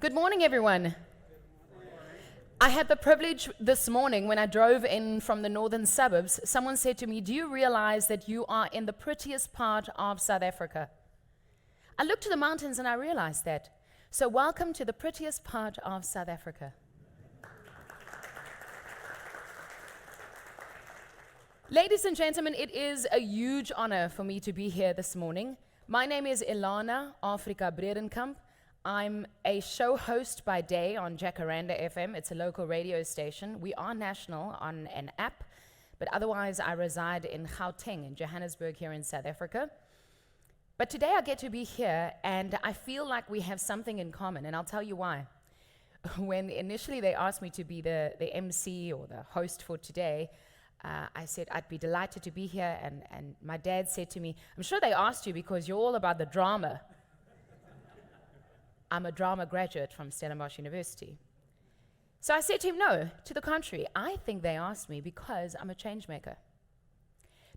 Good morning, everyone. I had the privilege this morning when I drove in from the northern suburbs. Someone said to me, "Do you realize that you are in the prettiest part of South Africa?" I looked to the mountains and I realized that. So welcome to the prettiest part of South Africa. Ladies and gentlemen, it is a huge honor for me to be here this morning. My name is Ilana Africa Bredenkamp. I'm a show host by day on Jacaranda FM. It's a local radio station. We are national on an app, but otherwise I reside in Gauteng in Johannesburg here in South Africa. But today I get to be here and I feel like we have something in common, and I'll tell you why. When initially they asked me to be the MC or the host for today, I said I'd be delighted to be here, and my dad said to me, "I'm sure they asked you because you're all about the drama." I'm a drama graduate from Stellenbosch University. So I said to him, no, to the contrary, I think they asked me because I'm a change maker.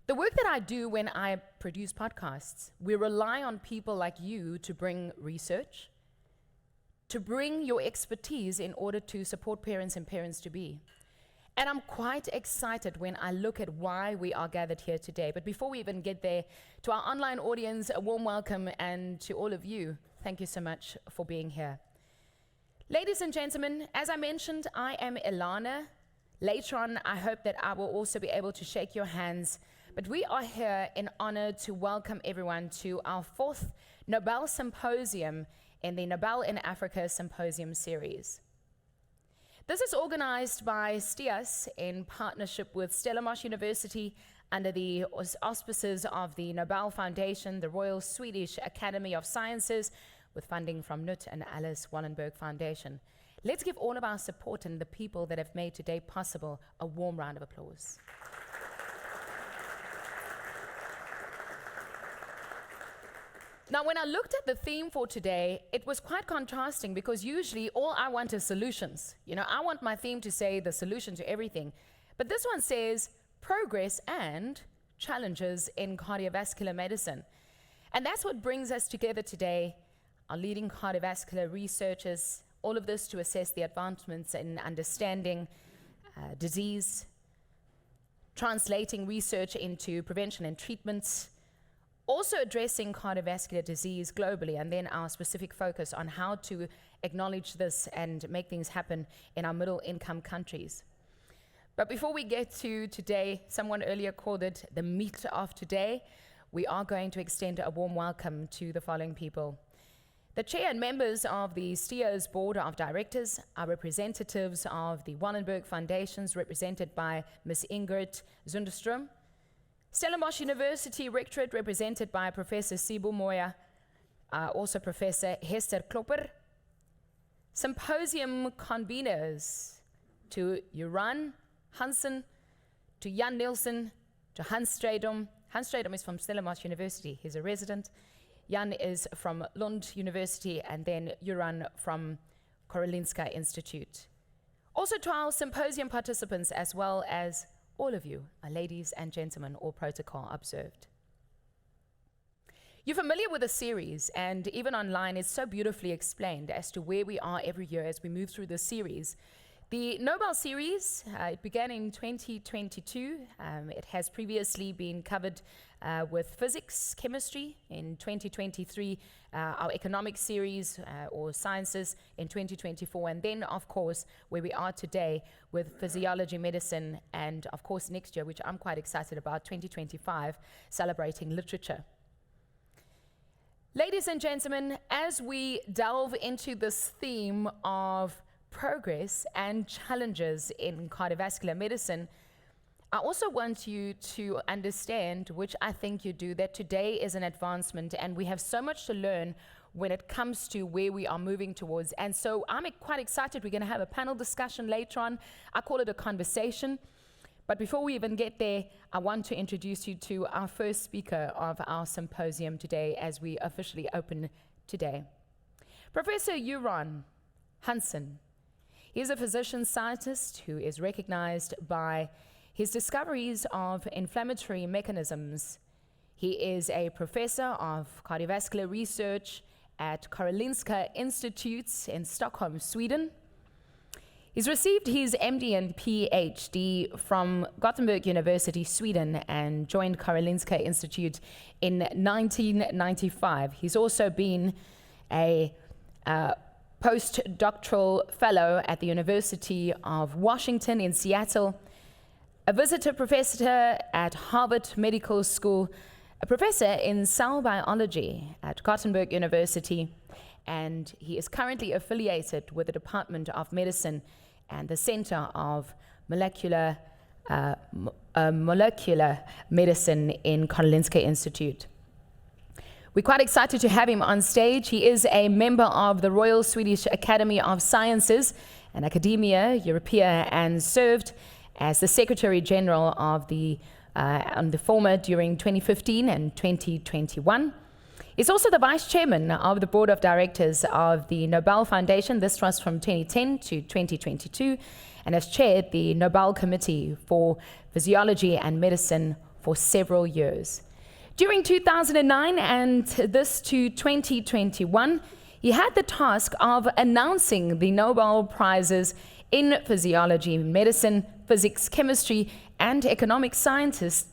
The work that I do when I produce podcasts, we rely on people like you to bring research, to bring your expertise in order to support parents and parents-to-be. And I'm quite excited when I look at why we are gathered here today. But before we even get there, to our online audience, a warm welcome, and to all of you, thank you so much for being here. Ladies and gentlemen, as I mentioned, I am Ilana. Later on, I hope that I will also be able to shake your hands. But we are here in honor to welcome everyone to our fourth Nobel Symposium in the Nobel in Africa Symposium Series. This is organized by STIAS in partnership with Stellenbosch University under the auspices of the Nobel Foundation, the Royal Swedish Academy of Sciences, with funding from Knut Alice Wallenberg Foundation. Let's give all of our support and the people that have made today possible a warm round of applause. Now, when I looked at the theme for today, it was quite contrasting because usually all I want is solutions. You know, I want my theme to say the solution to everything. But this one says progress and challenges in cardiovascular medicine. And that's what brings us together today, our leading cardiovascular researchers, all of this to assess the advancements in understanding disease, translating research into prevention and treatments, also addressing cardiovascular disease globally, and then our specific focus on how to acknowledge this and make things happen in our middle-income countries. But before we get to today, someone earlier called it the meat of today, we are going to extend a warm welcome to the following people. The chair and members of the STIAS Board of Directors are representatives of the Wallenberg Foundations, represented by Ms. Ingrid Zunderstrom. Stellenbosch University Rectorate, represented by Professor Sibu Moya, also Professor Hester Klopper. Symposium conveners to Joran Hansen, to Jan Nielsen, to Hans Stradom. Hans Stradom is from Stellenbosch University. He's a resident. Jan is from Lund University, and then Joran from Karolinska Institute. Also to our symposium participants, as well as all of you, our ladies and gentlemen, all protocol observed. You're familiar with the series, and even online it's so beautifully explained as to where we are every year as we move through the series. The Nobel series, it began in 2022. It has previously been covered with physics, chemistry in 2023, our economic series or sciences in 2024, and then, of course, where we are today with physiology, medicine, and, of course, next year, which I'm quite excited about, 2025, celebrating literature. Ladies and gentlemen, as we delve into this theme of progress and challenges in cardiovascular medicine, I also want you to understand, which I think you do, that today is an advancement and we have so much to learn when it comes to where we are moving towards. And so I'm quite excited. We're going to have a panel discussion later on. I call it a conversation. But before we even get there, I want to introduce you to our first speaker of our symposium today as we officially open today. Professor Joran Hansen. He is a physician scientist who is recognized by his discoveries of inflammatory mechanisms. He is a professor of cardiovascular research at Karolinska Institute in Stockholm, Sweden. He's received his MD and PhD from Gothenburg University, Sweden, and joined Karolinska Institute in 1995. He's also been a postdoctoral fellow at the University of Washington in Seattle, a visitor professor at Harvard Medical School, a professor in cell biology at Gothenburg University, and he is currently affiliated with the Department of Medicine and the Center of Molecular Medicine in Karolinska Institute. We're quite excited to have him on stage. He is a member of the Royal Swedish Academy of Sciences and Academia Europaea, and served as the Secretary General of the former during 2015 and 2021. He's also the Vice Chairman of the Board of Directors of the Nobel Foundation. This was from 2010 to 2022, and has chaired the Nobel Committee for Physiology and Medicine for several years. During 2009 and this to 2021, he had the task of announcing the Nobel Prizes in Physiology, Medicine, Physics, Chemistry, and Economic Sciences,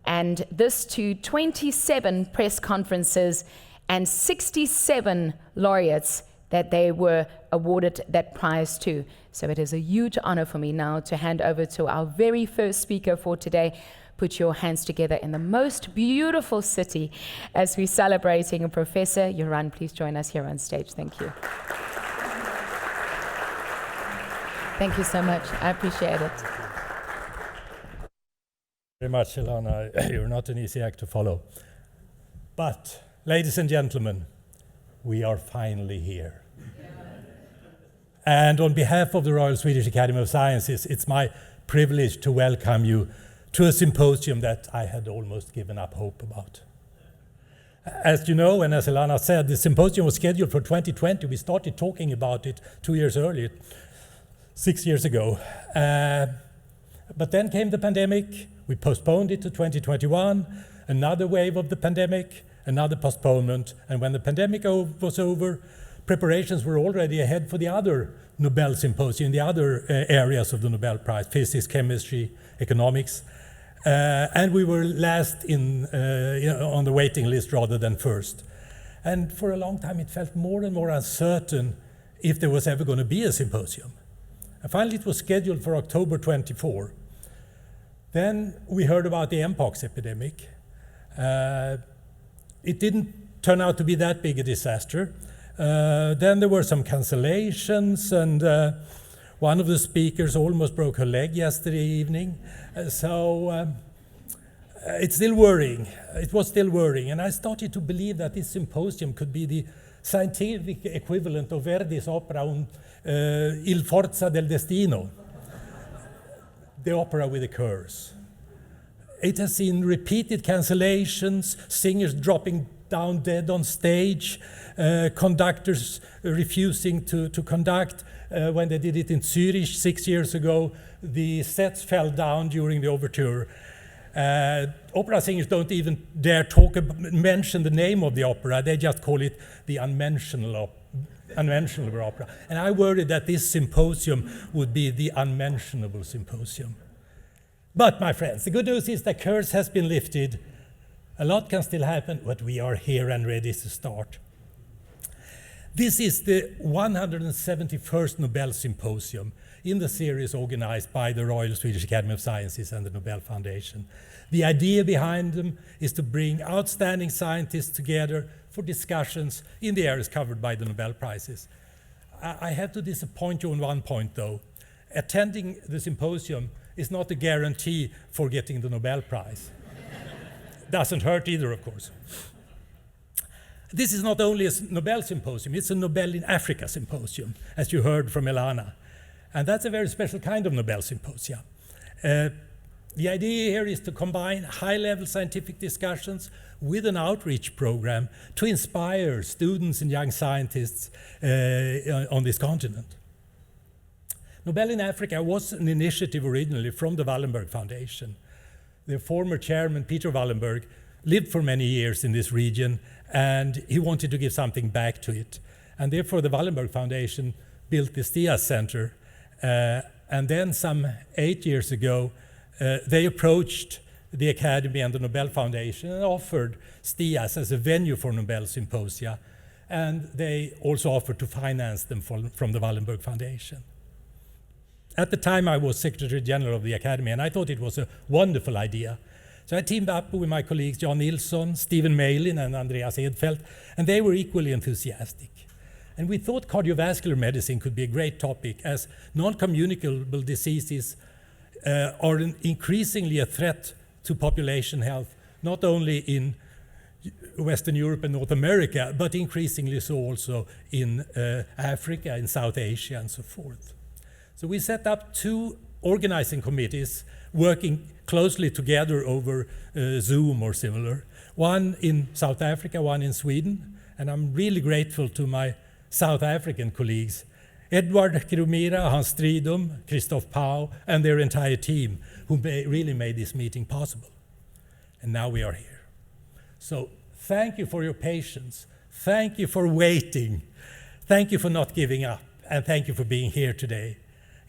and this to 27 press conferences and 67 laureates that they were awarded that prize to. So it is a huge honor for me now to hand over to our very first speaker for today. Put your hands together in the most beautiful city as we're celebrating Professor Göran. Please join us here on stage. Thank you. Thank you so much. I appreciate it. Very much, Ilana. You're not an easy act to follow. But, ladies and gentlemen, we are finally here. And on behalf of the Royal Swedish Academy of Sciences, it's my privilege to welcome you to a symposium that I had almost given up hope about. As you know, and as Ilana said, the symposium was scheduled for 2020. We started talking about it 2 years earlier, 6 years ago. But then came the pandemic. We postponed it to 2021, another wave of the pandemic, another postponement. And when the pandemic was over, preparations were already ahead for the other Nobel Symposium, the other areas of the Nobel Prize, physics, chemistry, economics. And we were last on the waiting list rather than first. And for a long time, it felt more and more uncertain if there was ever going to be a symposium. And finally, it was scheduled for October 24. Then we heard about the Mpox epidemic. It didn't turn out to be that big a disaster. Then there were some cancellations, and one of the speakers almost broke her leg yesterday evening. So it's still worrying. It was still worrying. And I started to believe that this symposium could be the scientific equivalent of Verdi's opera Il Forza del Destino, the opera with a curse. It has seen repeated cancellations, singers dropping down dead on stage, conductors refusing to conduct. When they did it in Zurich 6 years ago, the sets fell down during the overture. Opera singers don't even dare mention the name of the opera. They just call it the unmentionable opera. And I worried that this symposium would be the unmentionable symposium. But, my friends, the good news is the curse has been lifted. A lot can still happen, but we are here and ready to start. This is the 171st Nobel Symposium in the series organized by the Royal Swedish Academy of Sciences and the Nobel Foundation. The idea behind them is to bring outstanding scientists together for discussions in the areas covered by the Nobel Prizes. I have to disappoint you on one point, though. Attending the symposium is not a guarantee for getting the Nobel Prize. Doesn't hurt either, of course. This is not only a Nobel Symposium, it's a Nobel in Africa Symposium, as you heard from Ilana. And that's a very special kind of Nobel Symposia. The idea here is to combine high-level scientific discussions with an outreach program to inspire students and young scientists on this continent. Nobel in Africa was an initiative originally from the Wallenberg Foundation. The former chairman, Peter Wallenberg, lived for many years in this region and he wanted to give something back to it. And therefore, the Wallenberg Foundation built the STIAS Center. And then some 8 years ago, they approached the Academy and the Nobel Foundation and offered STIAS as a venue for Nobel Symposia. And they also offered to finance them from the Wallenberg Foundation. At the time, I was Secretary General of the Academy, and I thought it was a wonderful idea. So I teamed up with my colleagues Jan Nilsson, Stephen Malin, and Andreas Edfeldt, and they were equally enthusiastic. And we thought cardiovascular medicine could be a great topic, as non-communicable diseases are increasingly a threat to population health, not only in Western Europe and North America, but increasingly so also in Africa, in South Asia, and so forth. So we set up 2 organizing committees working closely together over Zoom or similar, one in South Africa, one in Sweden, and I'm really grateful to my South African colleagues, Edward Kirumira, Hans Stridum, Christoph Pau, and their entire team, who really made this meeting possible. And now we are here. So thank you for your patience. Thank you for waiting. Thank you for not giving up. And thank you for being here today.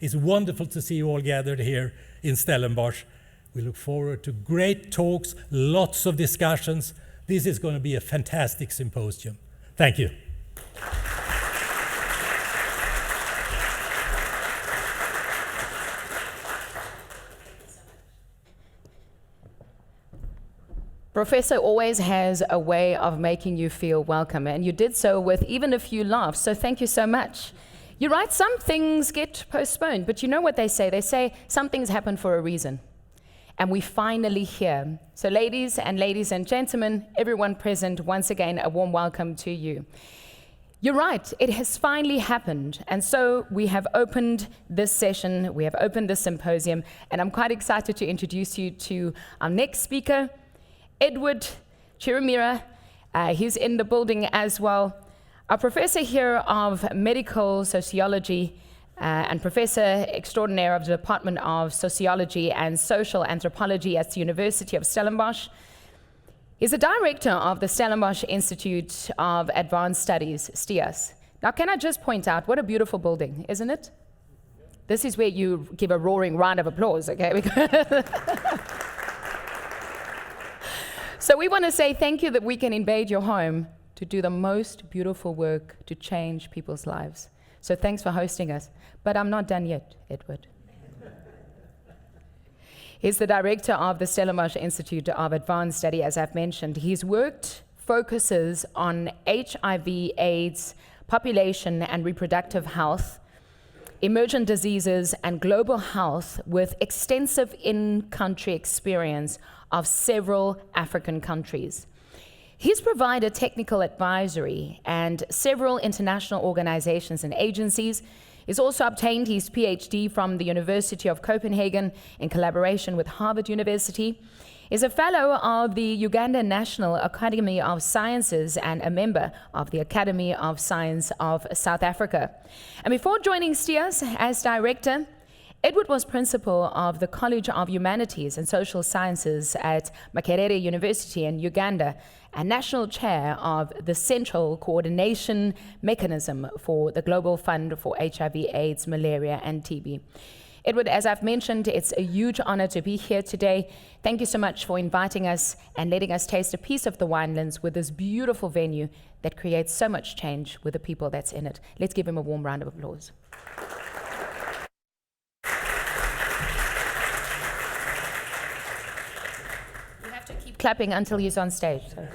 It's wonderful to see you all gathered here in Stellenbosch. We look forward to great talks, lots of discussions. This is going to be a fantastic symposium. Thank you. Professor always has a way of making you feel welcome, and you did so with even a few laughs, so thank you so much. You're right, some things get postponed, but you know what they say? They say some things happen for a reason, and we finally here. So ladies and gentlemen, everyone present, once again, a warm welcome to you. You're right, it has finally happened, and so we have opened this session, we have opened this symposium, and I'm quite excited to introduce you to our next speaker, Edward Chirumira. He's in the building as well. Our professor here of medical sociology and professor extraordinaire of the Department of Sociology and Social Anthropology at the University of Stellenbosch. He's the director of the Stellenbosch Institute of Advanced Studies, STIAS. Now, can I just point out, what a beautiful building, isn't it? This is where you give a roaring round of applause, okay? So we want to say thank you that we can invade your home to do the most beautiful work to change people's lives. So thanks for hosting us. But I'm not done yet, Edward. He's the director of the Stellenbosch Institute of Advanced Study, as I've mentioned. His work focuses on HIV, AIDS, population and reproductive health, emergent diseases, and global health, with extensive in-country experience of several African countries. He's provided technical advisory and several international organizations and agencies. He's also obtained his PhD from the University of Copenhagen in collaboration with Harvard University. He's a fellow of the Uganda National Academy of Sciences and a member of the Academy of Science of South Africa. And before joining STIAS as director, Edward was principal of the College of Humanities and Social Sciences at Makerere University in Uganda, and national chair of the Central Coordination Mechanism for the Global Fund for HIV, AIDS, Malaria, and TB. Edward, as I've mentioned, it's a huge honor to be here today. Thank you so much for inviting us and letting us taste a piece of the winelands with this beautiful venue that creates so much change with the people that's in it. Let's give him a warm round of applause. Clapping until he's on stage. So.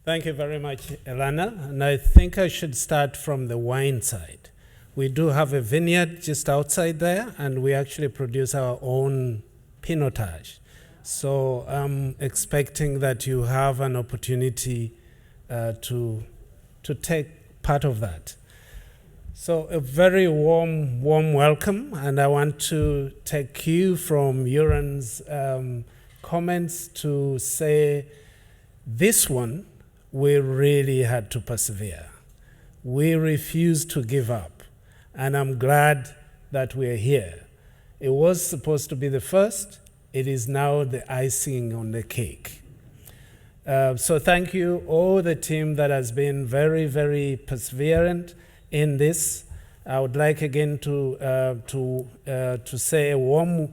Thank you very much, Elana. And I think I should start from the wine side. We do have a vineyard just outside there, and we actually produce our own Pinotage. So I'm expecting that you have an opportunity to take part of that. So a very warm welcome, and I want to take cue from Uran's comments to say this one, we really had to persevere. We refused to give up, and I'm glad that we're here. It was supposed to be the first. It is now the icing on the cake. So thank you, all the team that has been very, very perseverant in this. I would like again to say a warm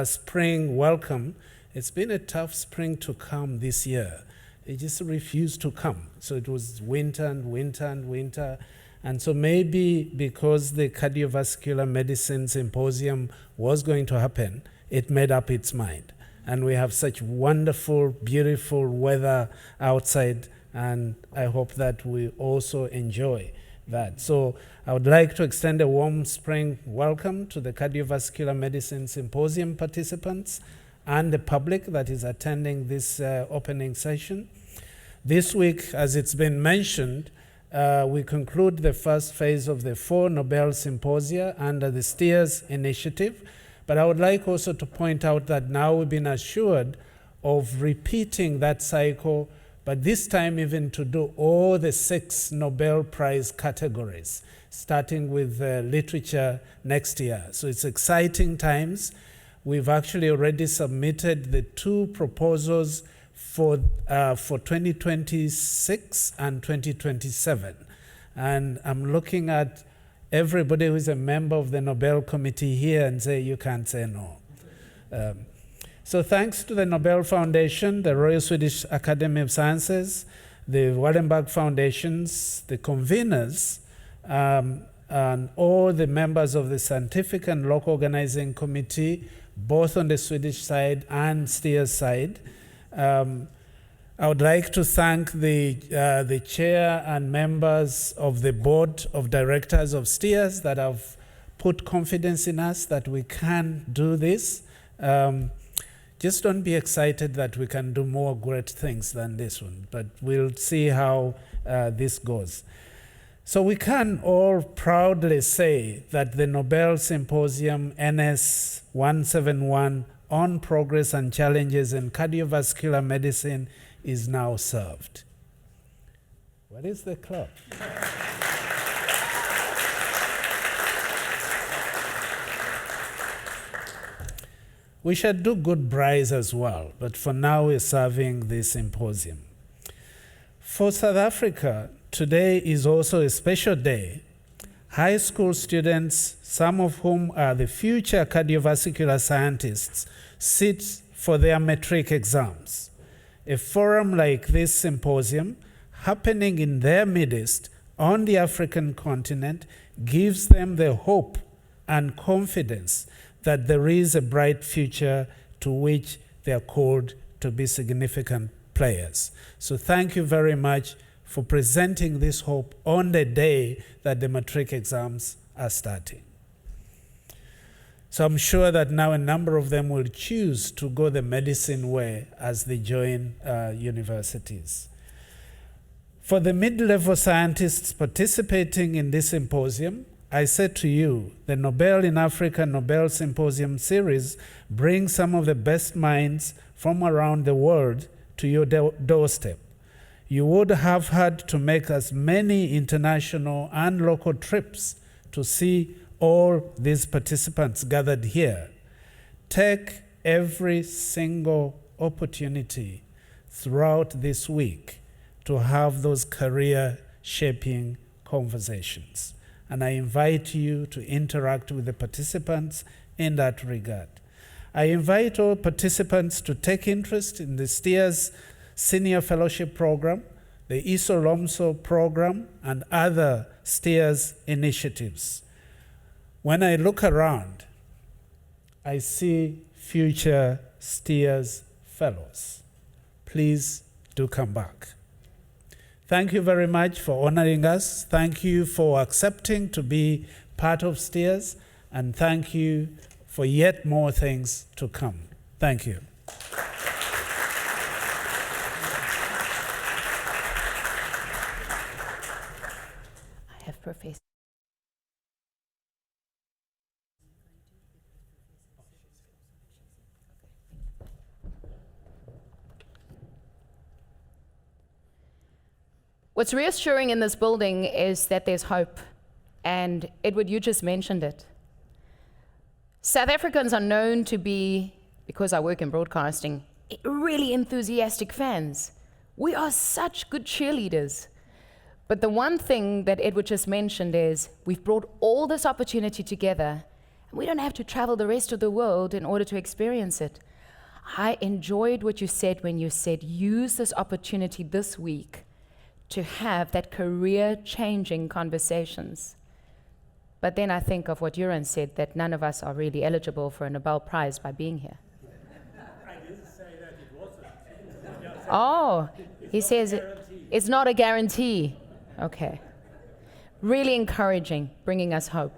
spring welcome. It's been a tough spring to come this year. It just refused to come. So it was winter and winter and winter. And so maybe because the Cardiovascular Medicine Symposium was going to happen, it made up its mind. And we have such wonderful, beautiful weather outside, and I hope that we also enjoy that. So I would like to extend a warm spring welcome to the Cardiovascular Medicine Symposium participants and the public that is attending this opening session. This week, as it's been mentioned, we conclude the first phase of the 4 Nobel Symposia under the STIAS Initiative. But I would like also to point out that now we've been assured of repeating that cycle, but this time even to do all the 6 Nobel Prize categories, starting with literature next year. So it's exciting times. We've actually already submitted the 2 proposals for 2026 and 2027. And I'm looking at everybody who is a member of the Nobel Committee here and say, you can't say no. So thanks to the Nobel Foundation, the Royal Swedish Academy of Sciences, the Wallenberg Foundations, the conveners, and all the members of the Scientific and Local Organizing Committee, both on the Swedish side and STIAS side. I would like to thank the chair and members of the board of directors of STIAS that have put confidence in us that we can do this. Just don't be excited that we can do more great things than this one, but we'll see how this goes. So we can all proudly say that the Nobel Symposium NS 171 on progress and challenges in cardiovascular medicine is now served. What is the club? We should do good prize as well, but for now we're serving the symposium. For South Africa, today is also a special day. High school students, some of whom are the future cardiovascular scientists, sit for their matric exams. A forum like this symposium, happening in their midst on the African continent, gives them the hope and confidence that there is a bright future to which they are called to be significant players. So thank you very much for presenting this hope on the day that the matric exams are starting. So I'm sure that now a number of them will choose to go the medicine way as they join universities. For the mid-level scientists participating in this symposium, I said to you, the Nobel in Africa Nobel Symposium Series brings some of the best minds from around the world to your doorstep. You would have had to make as many international and local trips to see all these participants gathered here. Take every single opportunity throughout this week to have those career-shaping conversations. And I invite you to interact with the participants in that regard. I invite all participants to take interest in the STIAS Senior Fellowship Program, the ISO-LOMSO program, and other STIAS initiatives. When I look around, I see future STIAS fellows. Please do come back. Thank you very much for honoring us. Thank you for accepting to be part of STIAS, and thank you for yet more things to come. Thank you. I have Professor. What's reassuring in this building is that there's hope, and Edward, you just mentioned it. South Africans are known to be, because I work in broadcasting, really enthusiastic fans. We are such good cheerleaders. But the one thing that Edward just mentioned is we've brought all this opportunity together, and we don't have to travel the rest of the world in order to experience it. I enjoyed what you said when you said use this opportunity this week to have that career-changing conversations. But then I think of what Juran said, that none of us are really eligible for a Nobel Prize by being here. I didn't say that it wasn't. Oh, he says it's not a guarantee. Okay. Really encouraging, bringing us hope.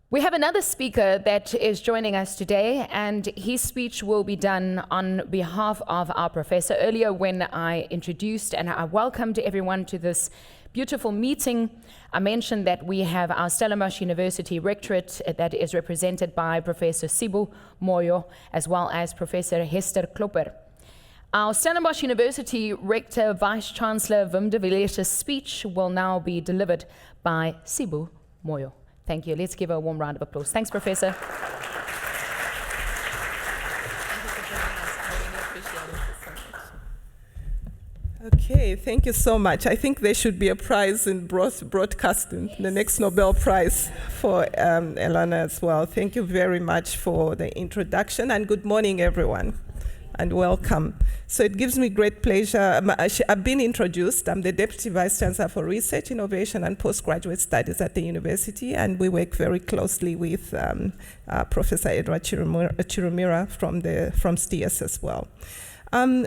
We have another speaker that is joining us today, and his speech will be done on behalf of our professor. Earlier, when I introduced and I welcomed everyone to this beautiful meeting, I mentioned that we have our Stellenbosch University rectorate that is represented by Professor Sibu Moyo, as well as Professor Hester Klopper. Our Stellenbosch University Rector Vice-Chancellor Wim de Villiers' speech will now be delivered by Sibu Moyo. Thank you. Let's give her a warm round of applause. Thanks, Professor. Okay, thank you so much. I think there should be a prize in broadcasting, the next Nobel Prize for Elana as well. Thank you very much for the introduction, and good morning, everyone, and welcome. So it gives me great pleasure. I've been introduced. I'm the Deputy Vice Chancellor for Research, Innovation, and Postgraduate Studies at the university, and we work very closely with Professor Edward Chirumira from STIAS as well.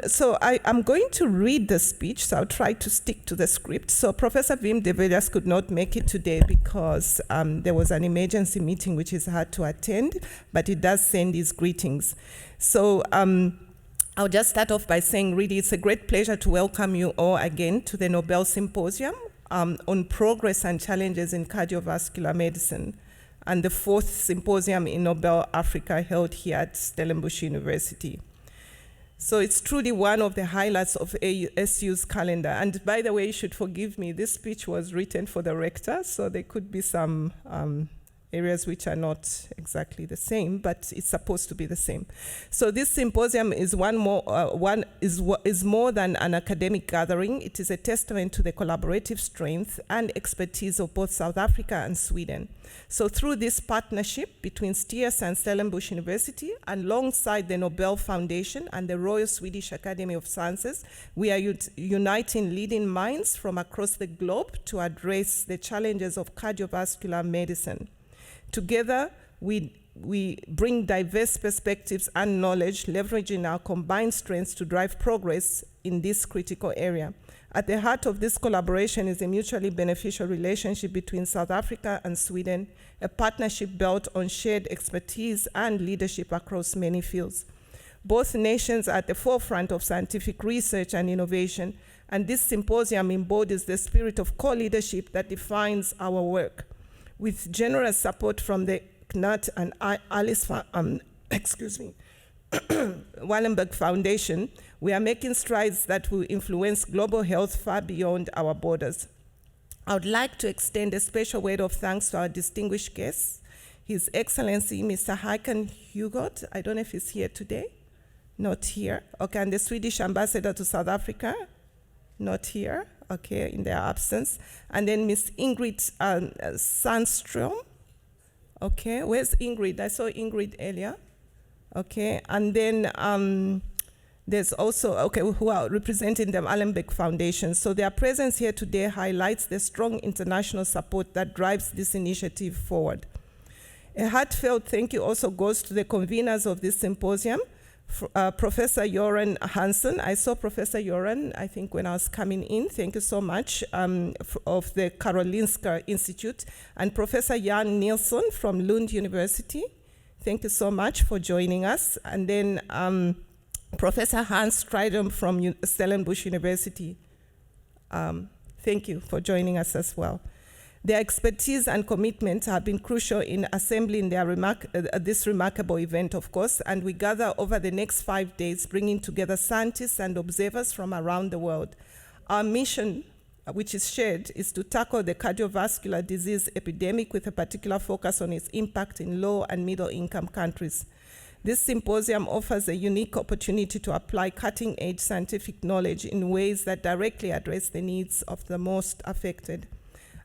So I'm going to read the speech, so I'll try to stick to the script. So Professor Wim de Villiers could not make it today because there was an emergency meeting which he's had to attend, but he does send his greetings. So I'll just start off by saying, really, it's a great pleasure to welcome you all again to the Nobel Symposium on Progress and Challenges in Cardiovascular Medicine, and the 4th Symposium in Nobel Africa held here at Stellenbosch University. So it's truly one of the highlights of SU's calendar. And by the way, you should forgive me, this speech was written for the rector, so there could be some areas which are not exactly the same, but it's supposed to be the same. So this symposium is more than an academic gathering. It is a testament to the collaborative strength and expertise of both South Africa and Sweden. So through this partnership between STIAS and Stellenbosch University, alongside the Nobel Foundation and the Royal Swedish Academy of Sciences, we are uniting leading minds from across the globe to address the challenges of cardiovascular medicine. Together, we bring diverse perspectives and knowledge, leveraging our combined strengths to drive progress in this critical area. At the heart of this collaboration is a mutually beneficial relationship between South Africa and Sweden, a partnership built on shared expertise and leadership across many fields. Both nations are at the forefront of scientific research and innovation, and this symposium embodies the spirit of co-leadership that defines our work. With generous support from the Knut and Alice Wallenberg Foundation, we are making strides that will influence global health far beyond our borders. I would like to extend a special word of thanks to our distinguished guests, His Excellency Mr. Håkan Hugot. I don't know if he's here today. Not here. Okay, and the Swedish Ambassador to South Africa. Not here. Okay, in their absence. And then Miss Ingrid Sandström. Okay, where's Ingrid? I saw Ingrid earlier. Okay, and then there's also, who are representing the Wallenberg Foundation. So their presence here today highlights the strong international support that drives this initiative forward. A heartfelt thank you also goes to the conveners of this symposium, Professor Göran Hansen. I saw Professor Göran, I think, when I was coming in. Thank you so much, of the Karolinska Institute, and Professor Jan Nilsson from Lund University. Thank you so much for joining us. And then Professor Hans Stridum from Stellenbosch University. Thank you for joining us as well. Their expertise and commitment have been crucial in assembling this remarkable event, of course, and we gather over the next 5 days, bringing together scientists and observers from around the world. Our mission which is shared, is to tackle the cardiovascular disease epidemic with a particular focus on its impact in low and middle income countries. This symposium offers a unique opportunity to apply cutting-edge scientific knowledge in ways that directly address the needs of the most affected.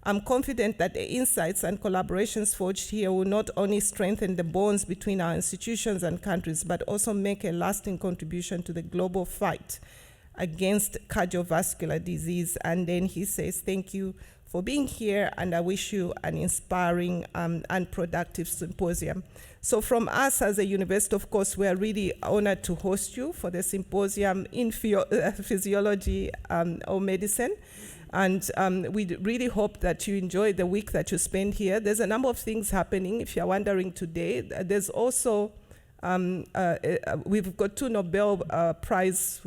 I'm confident that the insights and collaborations forged here will not only strengthen the bonds between our institutions and countries, but also make a lasting contribution to the global fight against cardiovascular disease. And then he says, thank you for being here, and I wish you an inspiring and productive symposium. So from us as a university, of course, we are really honored to host you for the symposium in physiology or medicine. And we really hope that you enjoy the week that you spend here. There's a number of things happening. If you're wondering today, there's also, we've got 2 Nobel Prize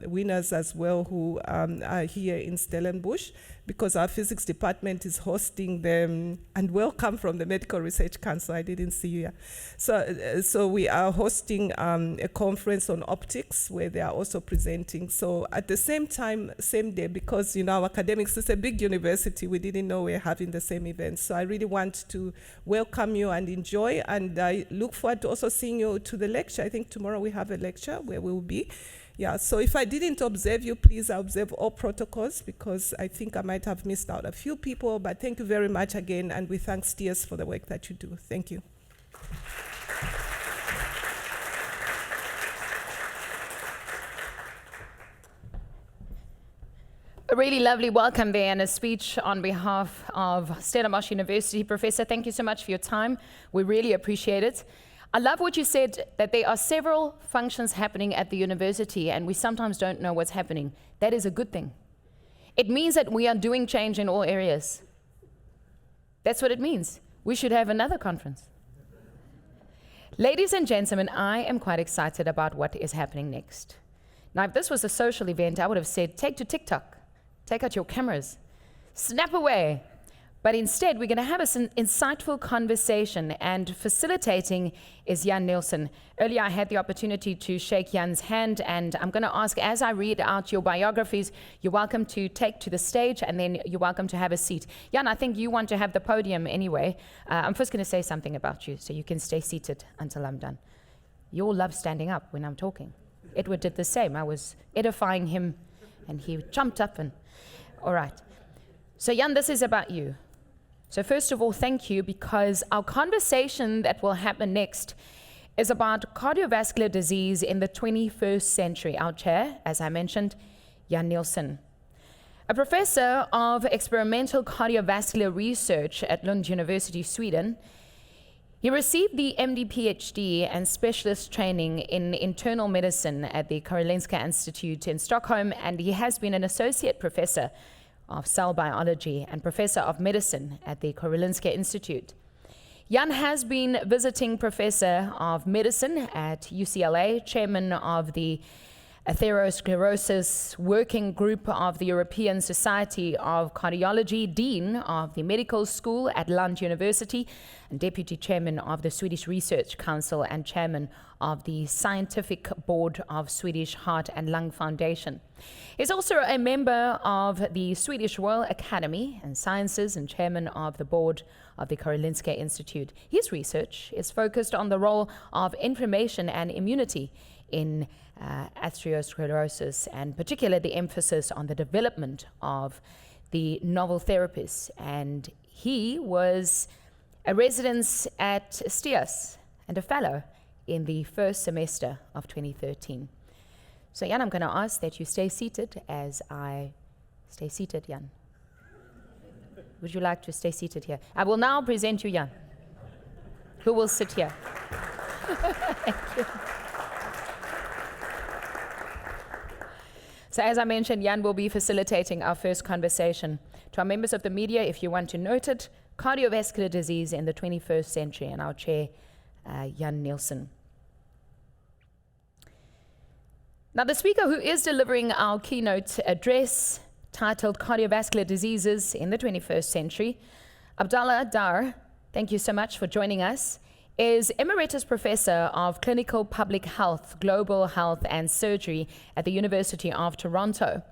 winners as well who are here in Stellenbosch, because our physics department is hosting them, and welcome from the Medical Research Council. I didn't see you here. So we are hosting a conference on optics where they are also presenting. So at the same time, same day, because our academics is a big university, we didn't know we're having the same event. So I really want to welcome you and enjoy, and I look forward to also seeing you to the lecture. I think tomorrow we have a lecture where we'll be. Yeah, so if I didn't observe you, please observe all protocols, because I think I might have missed out a few people, but thank you very much again, and we thank STIAS for the work that you do. Thank you. A really lovely welcome there and a speech on behalf of Stellenbosch University. Professor, thank you so much for your time. We really appreciate it. I love what you said, that there are several functions happening at the university and we sometimes don't know what's happening. That is a good thing. It means that we are doing change in all areas. That's what it means. We should have another conference. Ladies and gentlemen, I am quite excited about what is happening next. Now, if this was a social event, I would have said, take to TikTok, take out your cameras, snap away. But instead, we're going to have an insightful conversation, and facilitating is Jan Nielsen. Earlier, I had the opportunity to shake Jan's hand, and I'm going to ask, as I read out your biographies, you're welcome to take to the stage, and then you're welcome to have a seat. Jan, I think you want to have the podium anyway. I'm first going to say something about you, so you can stay seated until I'm done. You all love standing up when I'm talking. Edward did the same. I was edifying him, and he jumped up and... All right. So, Jan, this is about you. So first of all, thank you, because our conversation that will happen next is about cardiovascular disease in the 21st century. Our chair, as I mentioned, Jan Nielsen, a professor of experimental cardiovascular research at Lund University, Sweden. He received the MD, PhD and specialist training in internal medicine at the Karolinska Institute in Stockholm, and he has been an associate professor of cell biology and professor of medicine at the Karolinska Institute. Jan has been visiting professor of medicine at UCLA, chairman of the atherosclerosis working group of the European Society of Cardiology, dean of the medical school at Lund University, and deputy chairman of the Swedish Research Council and chairman of the scientific board of Swedish Heart and Lung Foundation. He's also a member of the Swedish Royal Academy and Sciences and chairman of the board of the Karolinska Institute. His research is focused on the role of inflammation and immunity in atherosclerosis, and particularly the emphasis on the development of the novel therapies. And he was a resident at STIAS and a fellow in the first semester of 2013. So Jan, I'm going to ask that you stay seated as I stay seated, Jan. Would you like to stay seated here? I will now present you Jan, who will sit here. Thank you. So as I mentioned, Jan will be facilitating our first conversation. To our members of the media, if you want to note it, cardiovascular disease in the 21st century, and our chair, Jan Nielsen. Now, the speaker who is delivering our keynote address, titled Cardiovascular Diseases in the 21st Century, Abdallah Dar, thank you so much for joining us, is Emeritus Professor of Clinical Public Health, Global Health and Surgery at the University of Toronto.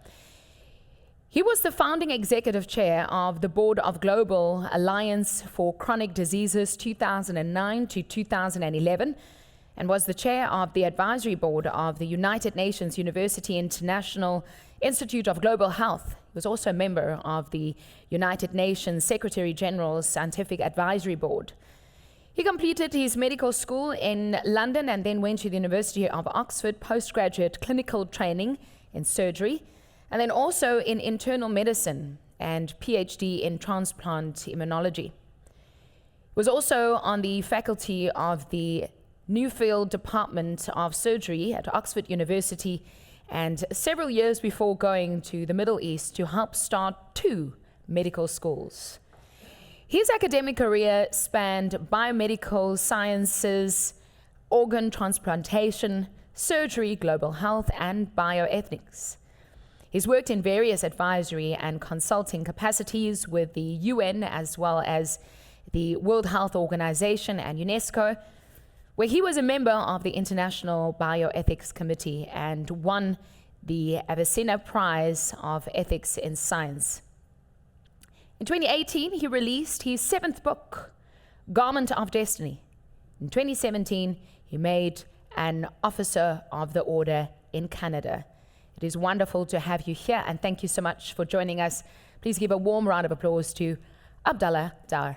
He was the founding executive chair of the Board of Global Alliance for Chronic Diseases 2009 to 2011 and was the chair of the advisory board of the United Nations University International Institute of Global Health. He was also a member of the United Nations Secretary General's Scientific Advisory Board. He completed his medical school in London and then went to the University of Oxford postgraduate clinical training in surgery, and then also in internal medicine and PhD in transplant immunology. He was also on the faculty of the Newfield Department of Surgery at Oxford University, and several years before going to the Middle East to help start 2 medical schools. His academic career spanned biomedical sciences, organ transplantation, surgery, global health, and bioethics. He's worked in various advisory and consulting capacities with the UN as well as the World Health Organization and UNESCO, where he was a member of the International Bioethics Committee and won the Avicenna Prize of Ethics in Science. In 2018, he released his 7th book, Garment of Destiny. In 2017, he made an Officer of the Order in Canada. It is wonderful to have you here, and thank you so much for joining us. Please give a warm round of applause to Abdallah Dar.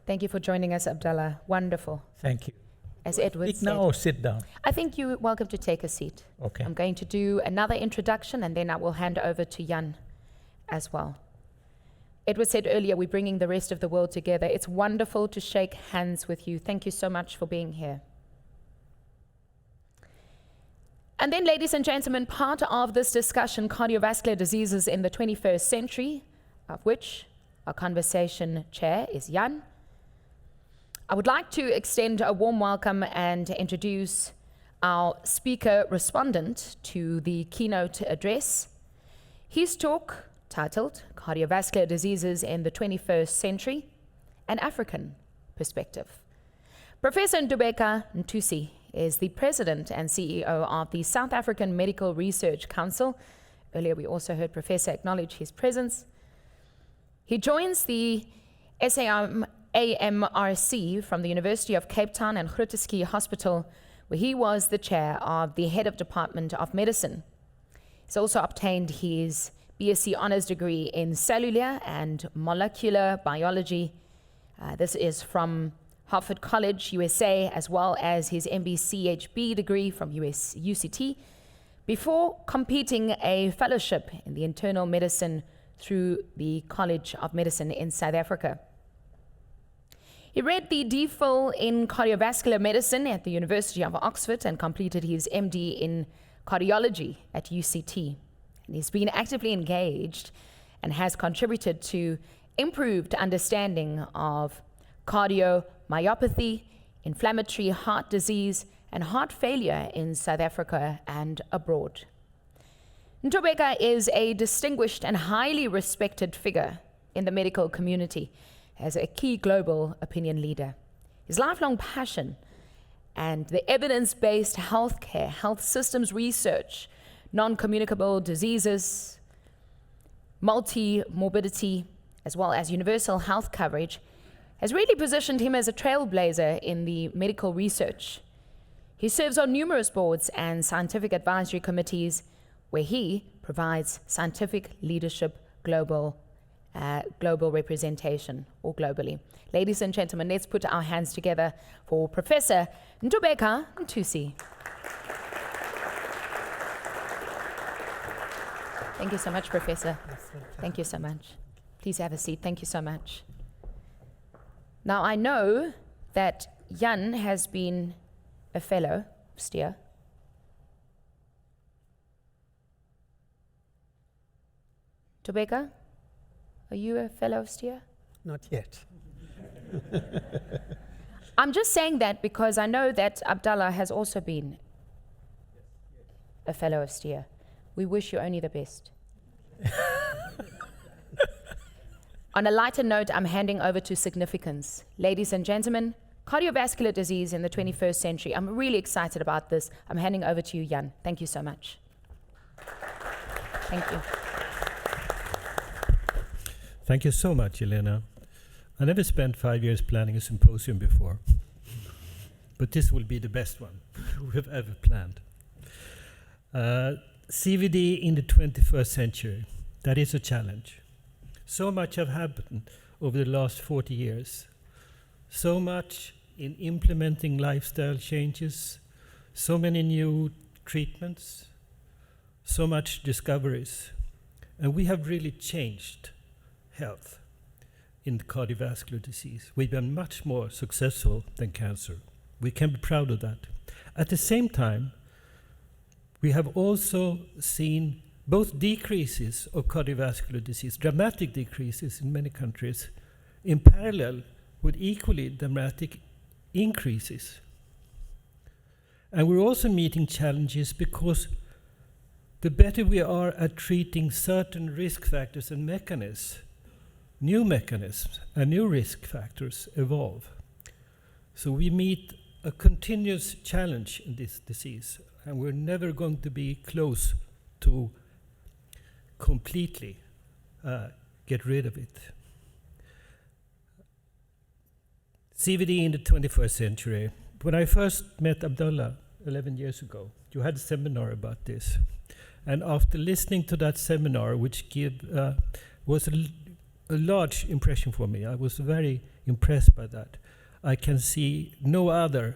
Thank you for joining us, Abdallah. Wonderful. Thank you. As Edward Speak now or sit down? I think you're welcome to take a seat. Okay. I'm going to do another introduction, and then I will hand over to Jan as well. Edward said earlier, we're bringing the rest of the world together. It's wonderful to shake hands with you. Thank you so much for being here. And then, ladies and gentlemen, part of this discussion, cardiovascular diseases in the 21st century, of which our conversation chair is Jan. I would like to extend a warm welcome and introduce our speaker respondent to the keynote address. His talk, titled Cardiovascular Diseases in the 21st Century, an African Perspective. Professor Ndubeka Ntusi is the president and CEO of the South African Medical Research Council. Earlier we also heard Professor acknowledge his presence. He joins the AMRC from the University of Cape Town and Groote Schuur Hospital, where he was the chair of the head of Department of Medicine. He's also obtained his BSc Honours degree in cellular and molecular biology. This is from Harvard College, USA, as well as his MB-CHB degree from UCT, before completing a fellowship in the internal medicine through the College of Medicine in South Africa. He read the DPhil in cardiovascular medicine at the University of Oxford and completed his MD in cardiology at UCT. And he's been actively engaged and has contributed to improved understanding of cardiomyopathy, inflammatory heart disease, and heart failure in South Africa and abroad. Ntobeka is a distinguished and highly respected figure in the medical community as a key global opinion leader. His lifelong passion and the evidence-based healthcare, health systems research, non-communicable diseases, multi-morbidity, as well as universal health coverage, has really positioned him as a trailblazer in the medical research. He serves on numerous boards and scientific advisory committees where he provides scientific leadership global representation, or globally. Ladies and gentlemen, let's put our hands together for Professor Ntobeka Ntusi. Thank you so much, Professor. Thank you so much. Please have a seat. Thank you so much. Now, I know that Jan has been a fellow of STIA. Ntobeka, are you a fellow of STIA? Not yet. I'm just saying that because I know that Abdallah has also been a fellow of STIA. We wish you only the best. On a lighter note, I'm handing over to significance. Ladies and gentlemen, cardiovascular disease in the 21st century. I'm really excited about this. I'm handing over to you, Jan. Thank you so much. Thank you. Thank you so much, Elena. I never spent 5 years planning a symposium before, but this will be the best one we've ever planned. CVD in the 21st century, that is a challenge. So much have happened over the last 40 years. So much in implementing lifestyle changes, so many new treatments, so much discoveries. And we have really changed health in the cardiovascular disease. We've been much more successful than cancer. We can be proud of that. At the same time, we have also seen both decreases of cardiovascular disease, dramatic decreases in many countries, in parallel with equally dramatic increases. And we're also meeting challenges because the better we are at treating certain risk factors and mechanisms, new mechanisms and new risk factors evolve. So we meet a continuous challenge in this disease, and we're never going to be close to completely get rid of it. CVD in the 21st century. When I first met Abdullah 11 years ago, you had a seminar about this. And after listening to that seminar, which was a large impression for me, I was very impressed by that. I can see no other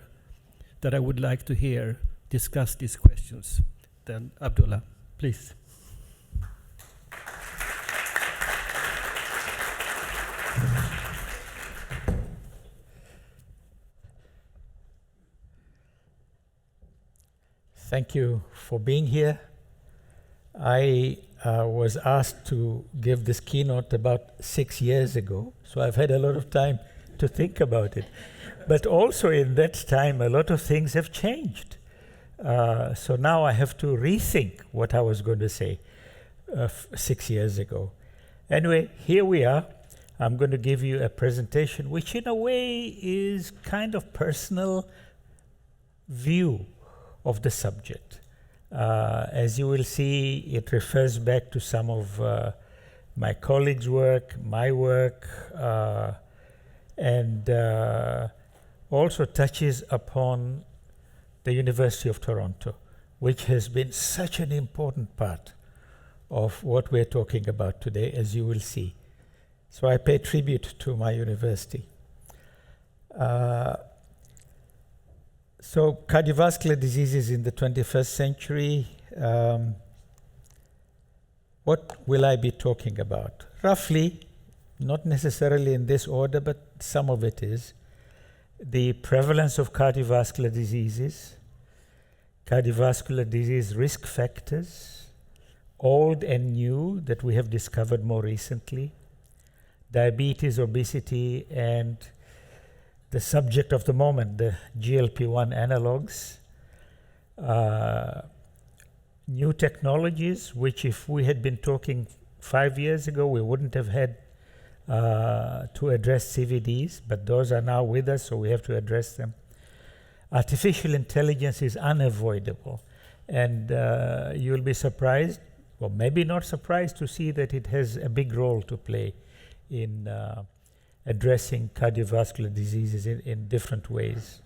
that I would like to hear discuss these questions than Abdullah. Please. Thank you for being here. I was asked to give this keynote about 6 years ago, so I've had a lot of time to think about it. But also in that time, a lot of things have changed. So now I have to rethink what I was going to say 6 years ago. Anyway, here we are. I'm going to give you a presentation which in a way is kind of personal view of the subject. As you will see, it refers back to some of my colleagues' work, my work, and also touches upon the University of Toronto, which has been such an important part of what we're talking about today, as you will see. So I pay tribute to my university. So cardiovascular diseases in the 21st century, what will I be talking about? Roughly, not necessarily in this order, but some of it is, the prevalence of cardiovascular diseases, cardiovascular disease risk factors, old and new that we have discovered more recently, diabetes, obesity, and the subject of the moment, the GLP-1 analogs, new technologies, which if we had been talking 5 years ago, we wouldn't have had to address CVDs, but those are now with us, so we have to address them. Artificial intelligence is unavoidable, and you'll be surprised, or maybe not surprised, to see that it has a big role to play in addressing cardiovascular diseases in different ways.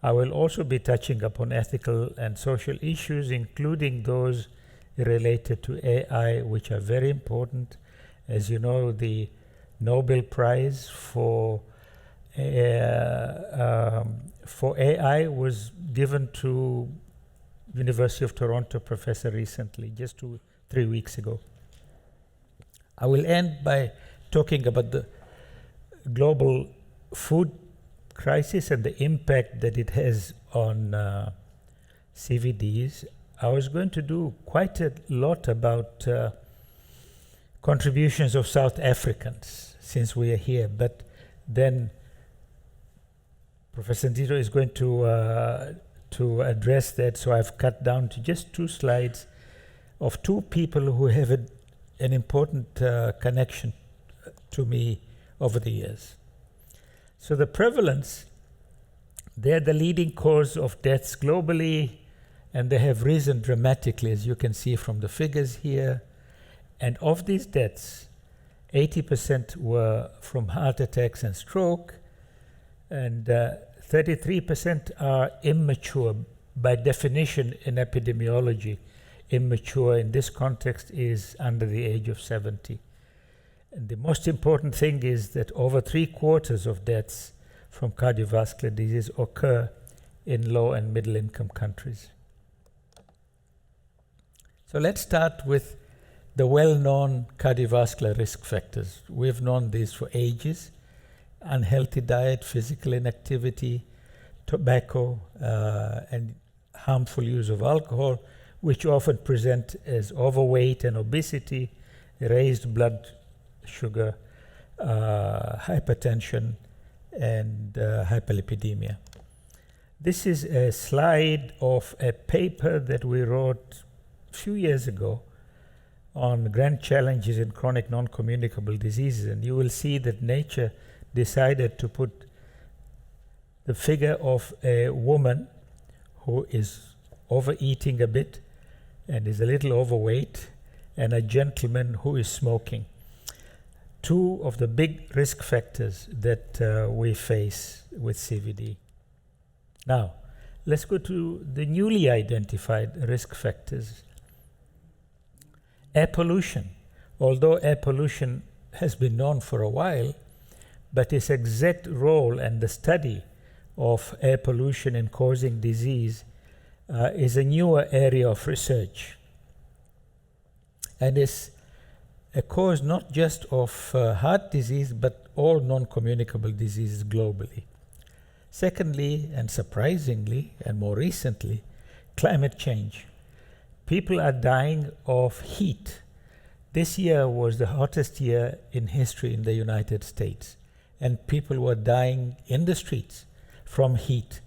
I will also be touching upon ethical and social issues, including those related to AI, which are very important. As you know, the Nobel Prize for AI was given to University of Toronto professor recently, just 3 weeks ago. I will end by talking about the global food crisis and the impact that it has on CVDs. I was going to do quite a lot about contributions of South Africans since we are here, but then Professor Ndito is going to address that, so I've cut down to just 2 slides of 2 people who have an important connection to me over the years. So the prevalence They're the leading cause of deaths globally, and they have risen dramatically, as you can see from the figures here. And of these deaths, 80% were from heart attacks and stroke, and 33% are immature. By definition in epidemiology, immature in this context is under the age of 70. And the most important thing is that over 3/4 of deaths from cardiovascular disease occur in low and middle income countries. So let's start with the well-known cardiovascular risk factors. We've known these for ages: unhealthy diet, physical inactivity, tobacco, and harmful use of alcohol, which often present as overweight and obesity, raised blood sugar, hypertension, and hyperlipidemia. This is a slide of a paper that we wrote a few years ago on grand challenges in chronic non-communicable diseases, and you will see that Nature decided to put the figure of a woman who is overeating a bit and is a little overweight, and a gentleman who is smoking. Two of the big risk factors that we face with CVD. Now, let's go to the newly identified risk factors. Air pollution. Although air pollution has been known for a while, but its exact role and the study of air pollution in causing disease is a newer area of research. And is a cause not just of heart disease, but all non-communicable diseases globally. Secondly, and surprisingly, and more recently, climate change. People are dying of heat. This year was the hottest year in history in the United States, and people were dying in the streets from heat,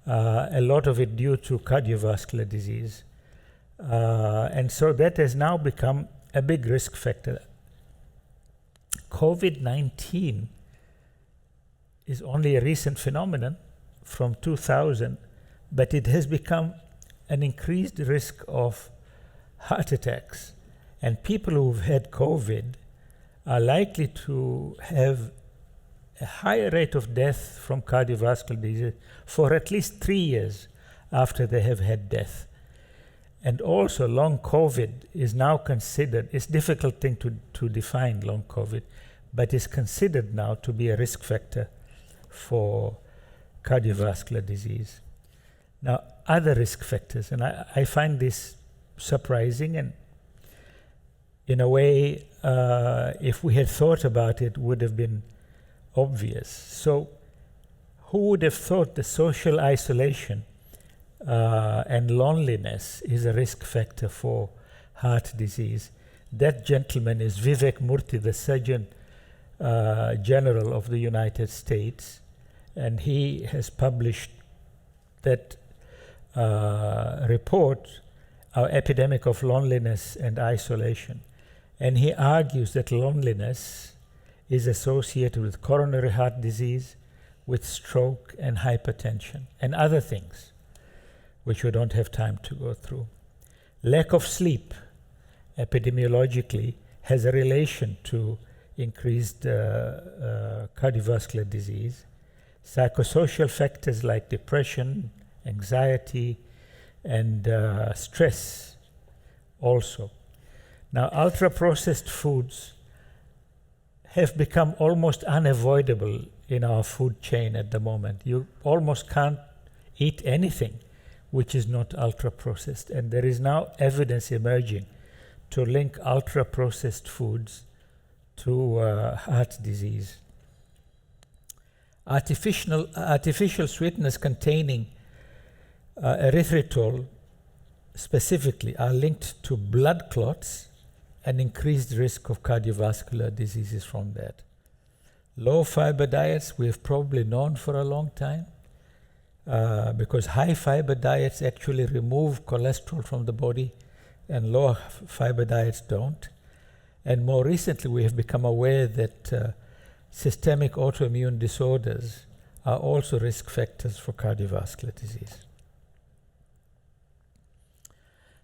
a lot of it due to cardiovascular disease. And so that has now become a big risk factor. COVID-19 is only a recent phenomenon from 2000, but it has become an increased risk of heart attacks. And people who've had COVID are likely to have a higher rate of death from cardiovascular disease for at least 3 years after they have had death. And also long COVID is now considered, it's a difficult thing to define long COVID, but is considered now to be a risk factor for cardiovascular disease. Now, other risk factors, and I find this surprising, and in a way, if we had thought about it, would have been obvious. So, who would have thought the social isolation and loneliness is a risk factor for heart disease? That gentleman is Vivek Murthy, the Surgeon General of the United States, and he has published that report, Our Epidemic of Loneliness and Isolation. And he argues that loneliness is associated with coronary heart disease, with stroke and hypertension, and other things, which we don't have time to go through. Lack of sleep, epidemiologically, has a relation to increased cardiovascular disease. Psychosocial factors like depression, anxiety, and stress also. Now, ultra-processed foods have become almost unavoidable in our food chain at the moment. You almost can't eat anything which is not ultra-processed. And there is now evidence emerging to link ultra-processed foods to heart disease. Artificial sweeteners containing erythritol specifically are linked to blood clots and increased risk of cardiovascular diseases from that. Low fiber diets we've probably known for a long time because high fiber diets actually remove cholesterol from the body and low fiber diets don't. And more recently we have become aware that systemic autoimmune disorders are also risk factors for cardiovascular disease.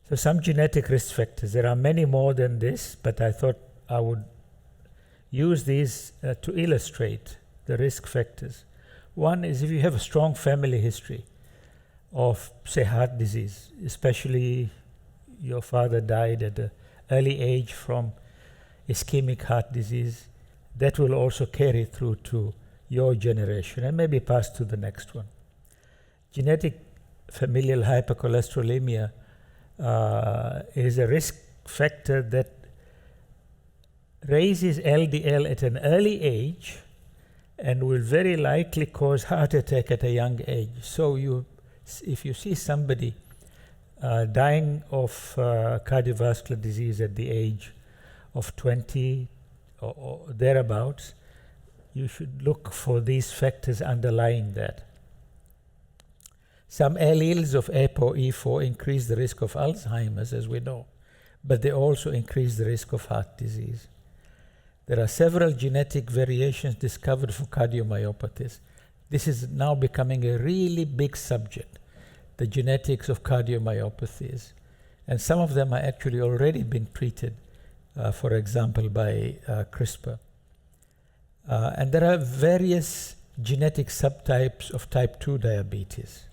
So some genetic risk factors. There are many more than this, but I thought I would use these to illustrate the risk factors. One is if you have a strong family history of, say, heart disease, especially your father died at an early age from ischemic heart disease, that will also carry through to your generation and maybe pass to the next one. Genetic familial hypercholesterolemia is a risk factor that raises LDL at an early age and will very likely cause heart attack at a young age. So if you see somebody dying of cardiovascular disease at the age of 20 or thereabouts, you should look for these factors underlying that. Some alleles of ApoE4 increase the risk of Alzheimer's, as we know, but they also increase the risk of heart disease. There are several genetic variations discovered for cardiomyopathies. This is now becoming a really big subject, the genetics of cardiomyopathies. And some of them are actually already being treated, for example, by CRISPR. And there are various genetic subtypes of type 2 diabetes.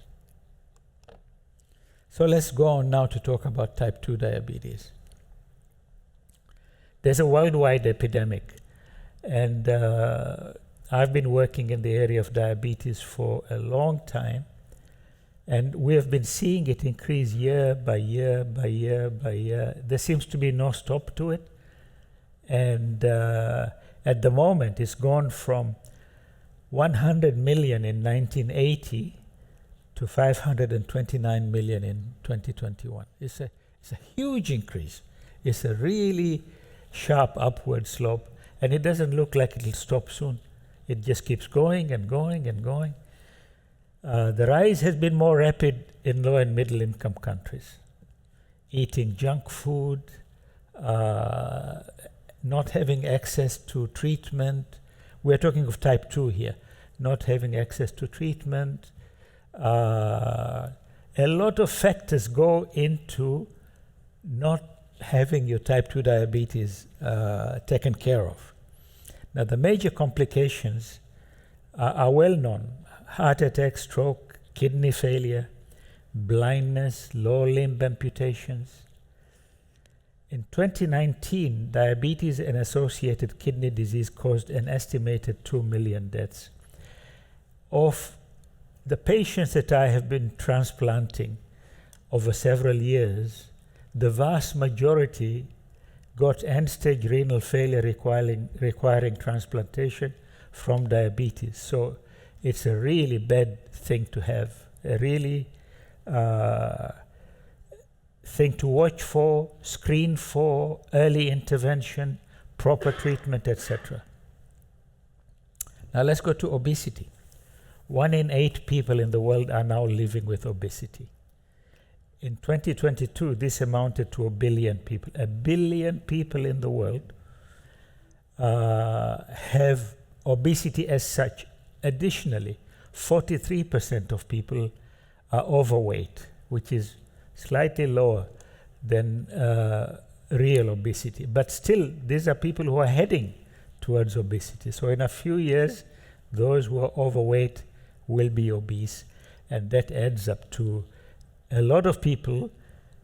So let's go on now to talk about type 2 diabetes. There's a worldwide epidemic, and I've been working in the area of diabetes for a long time, and we have been seeing it increase year by year by year by year. There seems to be no stop to it, and at the moment it's gone from 100 million in 1980 to 529 million in 2021. It's a huge increase. It's a really sharp upward slope, and it doesn't look like it'll stop soon. It just keeps going and going and going. The rise has been more rapid in low and middle income countries. Eating junk food, not having access to treatment. We're talking of type 2 here. Not having access to treatment. A lot of factors go into not having your type 2 diabetes taken care of. Now, the major complications are well known: heart attack, stroke, kidney failure, blindness, lower limb amputations. In 2019, diabetes and associated kidney disease caused an estimated 2 million deaths. Of the patients that I have been transplanting over several years, the vast majority got end-stage renal failure requiring transplantation from diabetes. So it's a really bad thing to have, a really thing to watch for, screen for, early intervention, proper treatment, etc. Now let's go to obesity. 1 in 8 people in the world are now living with obesity. In 2022, this amounted to 1 billion people. 1 billion people in the world have obesity as such. Additionally, 43% of people are overweight, which is slightly lower than real obesity. But still, these are people who are heading towards obesity. So in a few years, those who are overweight will be obese, and that adds up to a lot of people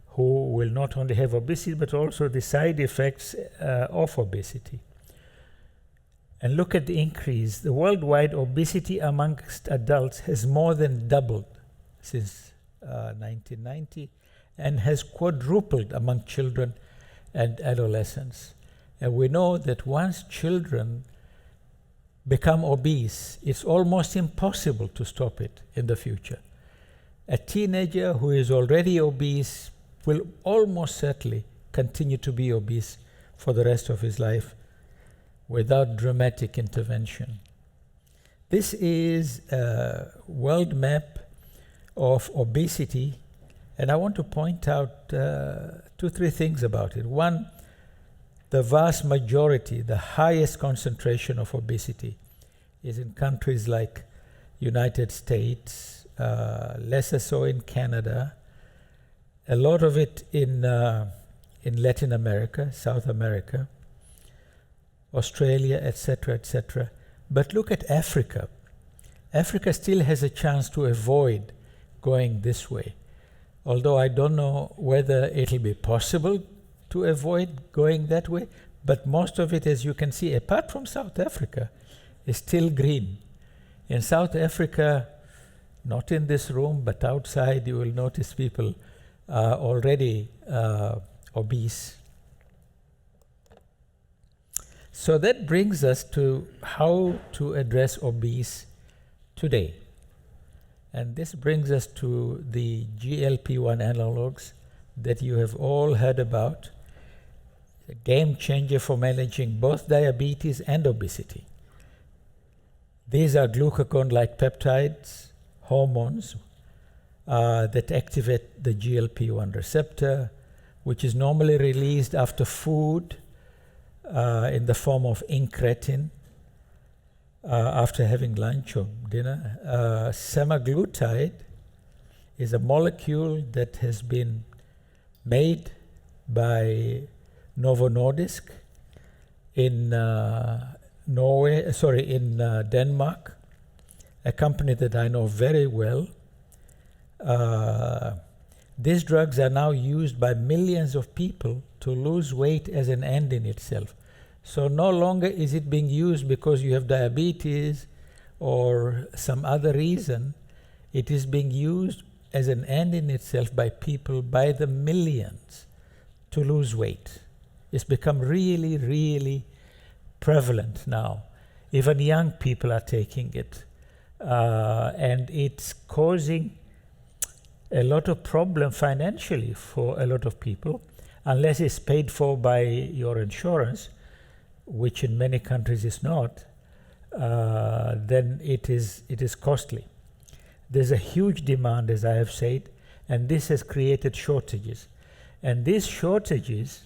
who will not only have obesity but also the side effects of obesity. And look at the increase. The worldwide obesity amongst adults has more than doubled since 1990 and has quadrupled among children and adolescents. And we know that once children become obese, it's almost impossible to stop it in the future. A teenager who is already obese will almost certainly continue to be obese for the rest of his life without dramatic intervention. This is a world map of obesity, and I want to point out 2-3 things about it. One, the vast majority, the highest concentration of obesity is in countries like United States, lesser so in Canada, a lot of it in Latin America, South America, Australia, etc., etc. But look at Africa. Africa still has a chance to avoid going this way. Although I don't know whether it'll be possible to avoid going that way, but most of it, as you can see, apart from South Africa, is still green. In South Africa, not in this room, but outside, you will notice people are already obese. So that brings us to how to address obese today. And this brings us to the GLP-1 analogs that you have all heard about, a game changer for managing both diabetes and obesity. These are glucagon-like peptides, hormones, that activate the GLP-1 receptor, which is normally released after food in the form of incretin, after having lunch or dinner. Semaglutide is a molecule that has been made by Novo Nordisk in Denmark, a company that I know very well. These drugs are now used by millions of people to lose weight as an end in itself. So no longer is it being used because you have diabetes or some other reason. It is being used as an end in itself by people by the millions to lose weight. It's become really, really prevalent now. Even young people are taking it. And it's causing a lot of problem financially for a lot of people, unless it's paid for by your insurance, which in many countries is not, then it is costly. There's a huge demand, as I have said, and this has created shortages. And these shortages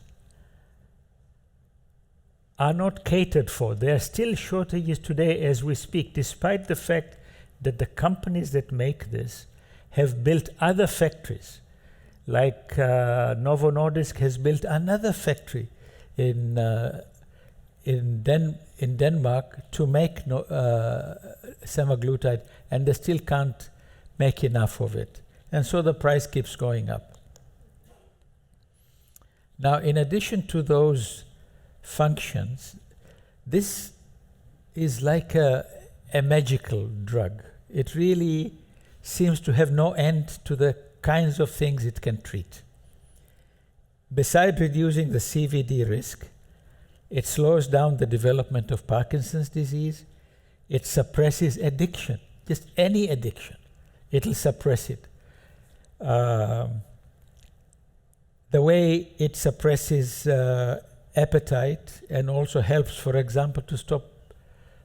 are not catered for. There are still shortages today as we speak, despite the fact that the companies that make this have built other factories. Like Novo Nordisk has built another factory in Denmark to make semaglutide, and they still can't make enough of it. And so the price keeps going up. Now, in addition to those functions, this is like a magical drug. It really seems to have no end to the kinds of things it can treat. Besides reducing the CVD risk, it slows down the development of Parkinson's disease. It suppresses addiction, just any addiction. It'll suppress it. The way it suppresses appetite and also helps, for example, to stop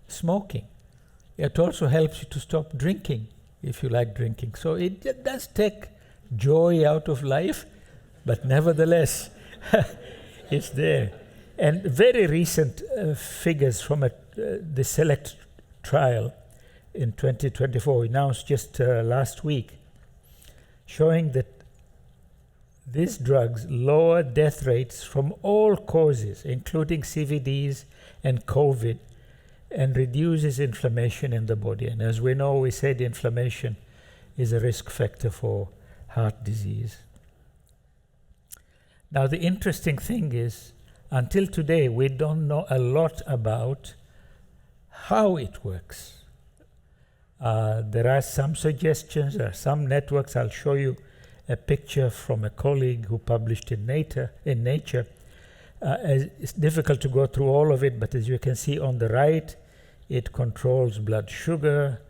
smoking. It also helps you to stop drinking, if you like drinking. So it does take joy out of life, but nevertheless, it's there. And very recent figures from the SELECT trial in 2024, announced just last week, showing that these drugs lower death rates from all causes, including CVDs and COVID, and reduces inflammation in the body. And as we know, we said inflammation is a risk factor for heart disease. Now, the interesting thing is, until today, we don't know a lot about how it works. There are some suggestions, there are some networks. I'll show you a picture from a colleague who published in Nature. It's difficult to go through all of it, but as you can see on the right, it controls blood sugar,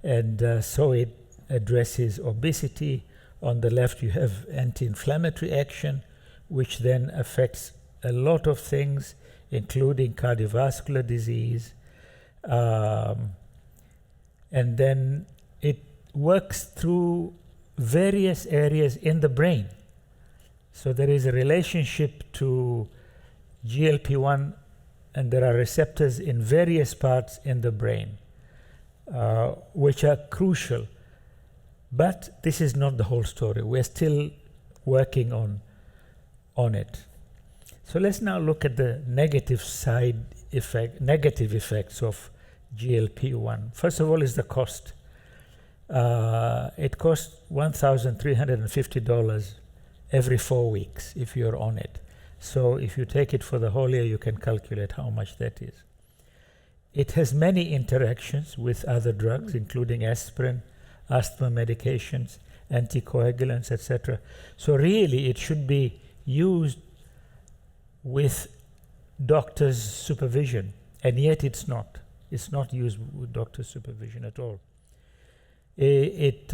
and so it addresses obesity. On the left, you have anti-inflammatory action, which then affects a lot of things, including cardiovascular disease. And then it works through various areas in the brain. So there is a relationship to GLP-1, and there are receptors in various parts in the brain. which are crucial. But this is not the whole story. We're still working on it. So let's now look at the negative effects of GLP-1. First of all is the cost. It costs $1,350 every 4 weeks if you're on it. So if you take it for the whole year, you can calculate how much that is. It has many interactions with other drugs, including aspirin, asthma medications, anticoagulants, etc. So really, it should be used with doctor's supervision, and yet it's not. It's not used with doctor's supervision at all. It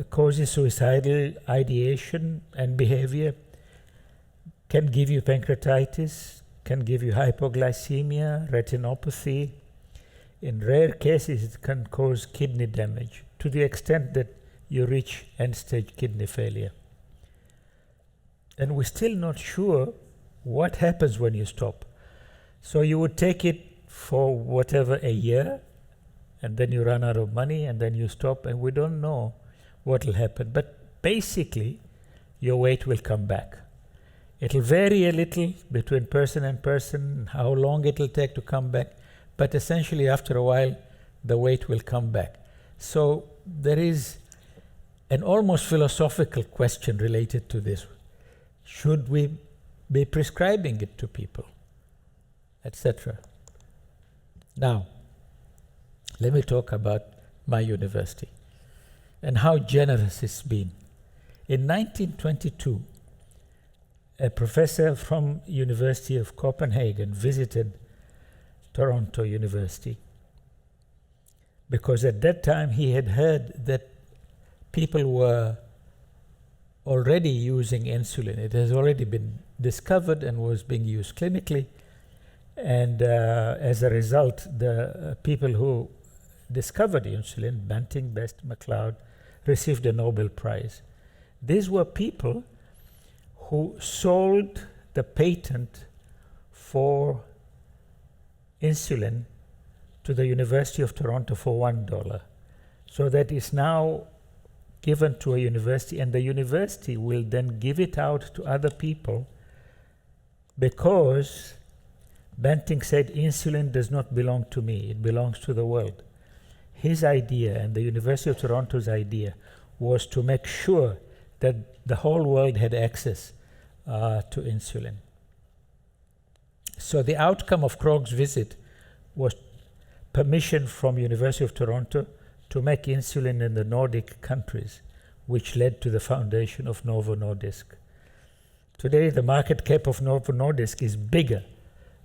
causes suicidal ideation and behavior, can give you pancreatitis, can give you hypoglycemia, retinopathy. In rare cases, it can cause kidney damage to the extent that you reach end-stage kidney failure. And we're still not sure what happens when you stop. So you would take it for whatever, a year, and then you run out of money, and then you stop, and we don't know what will happen. But basically, your weight will come back. It'll vary a little between person and person, how long it'll take to come back, but essentially after a while, the weight will come back. So there is an almost philosophical question related to this. Should we be prescribing it to people, etc.? Now, let me talk about my university and how generous it's been. In 1922, a professor from University of Copenhagen visited Toronto University because at that time he had heard that people were already using insulin. It has already been discovered and was being used clinically, and as a result, the people who discovered insulin, Banting, Best, MacLeod, received a Nobel Prize. These were people who sold the patent for insulin to the University of Toronto for $1. So that is now given to a university, and the university will then give it out to other people because Banting said insulin does not belong to me, it belongs to the world. His idea and the University of Toronto's idea was to make sure that the whole world had access to insulin. So the outcome of Krog's visit was permission from University of Toronto to make insulin in the Nordic countries, which led to the foundation of Novo Nordisk. Today, the market cap of Novo Nordisk is bigger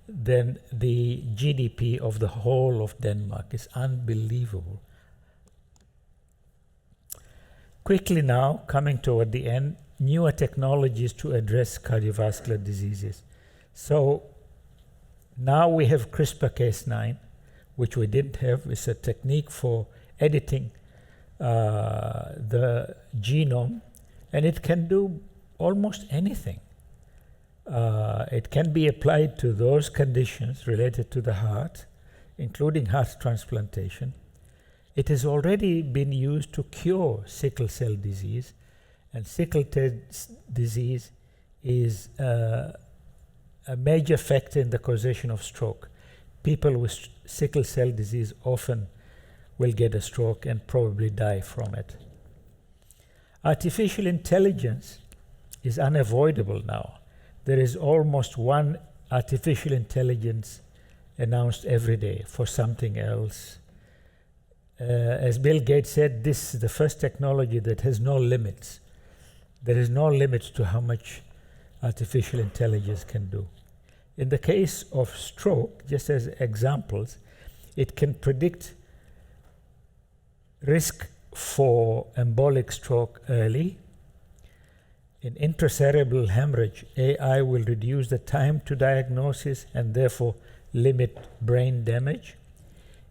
than the GDP of the whole of Denmark. It's unbelievable. Quickly now, coming toward the end, newer technologies to address cardiovascular diseases. So now we have CRISPR-Cas9, which we didn't have. It's a technique for editing the genome, and it can do almost anything. It can be applied to those conditions related to the heart, including heart transplantation. It has already been used to cure sickle cell disease, and sickle disease is a major factor in the causation of stroke. People with sickle cell disease often will get a stroke and probably die from it. Artificial intelligence is unavoidable now. There is almost one artificial intelligence announced every day for something else. As Bill Gates said, this is the first technology that has no limits. There is no limit to how much artificial intelligence can do. In the case of stroke, just as examples, it can predict risk for embolic stroke early. In intracerebral hemorrhage, AI will reduce the time to diagnosis and therefore limit brain damage.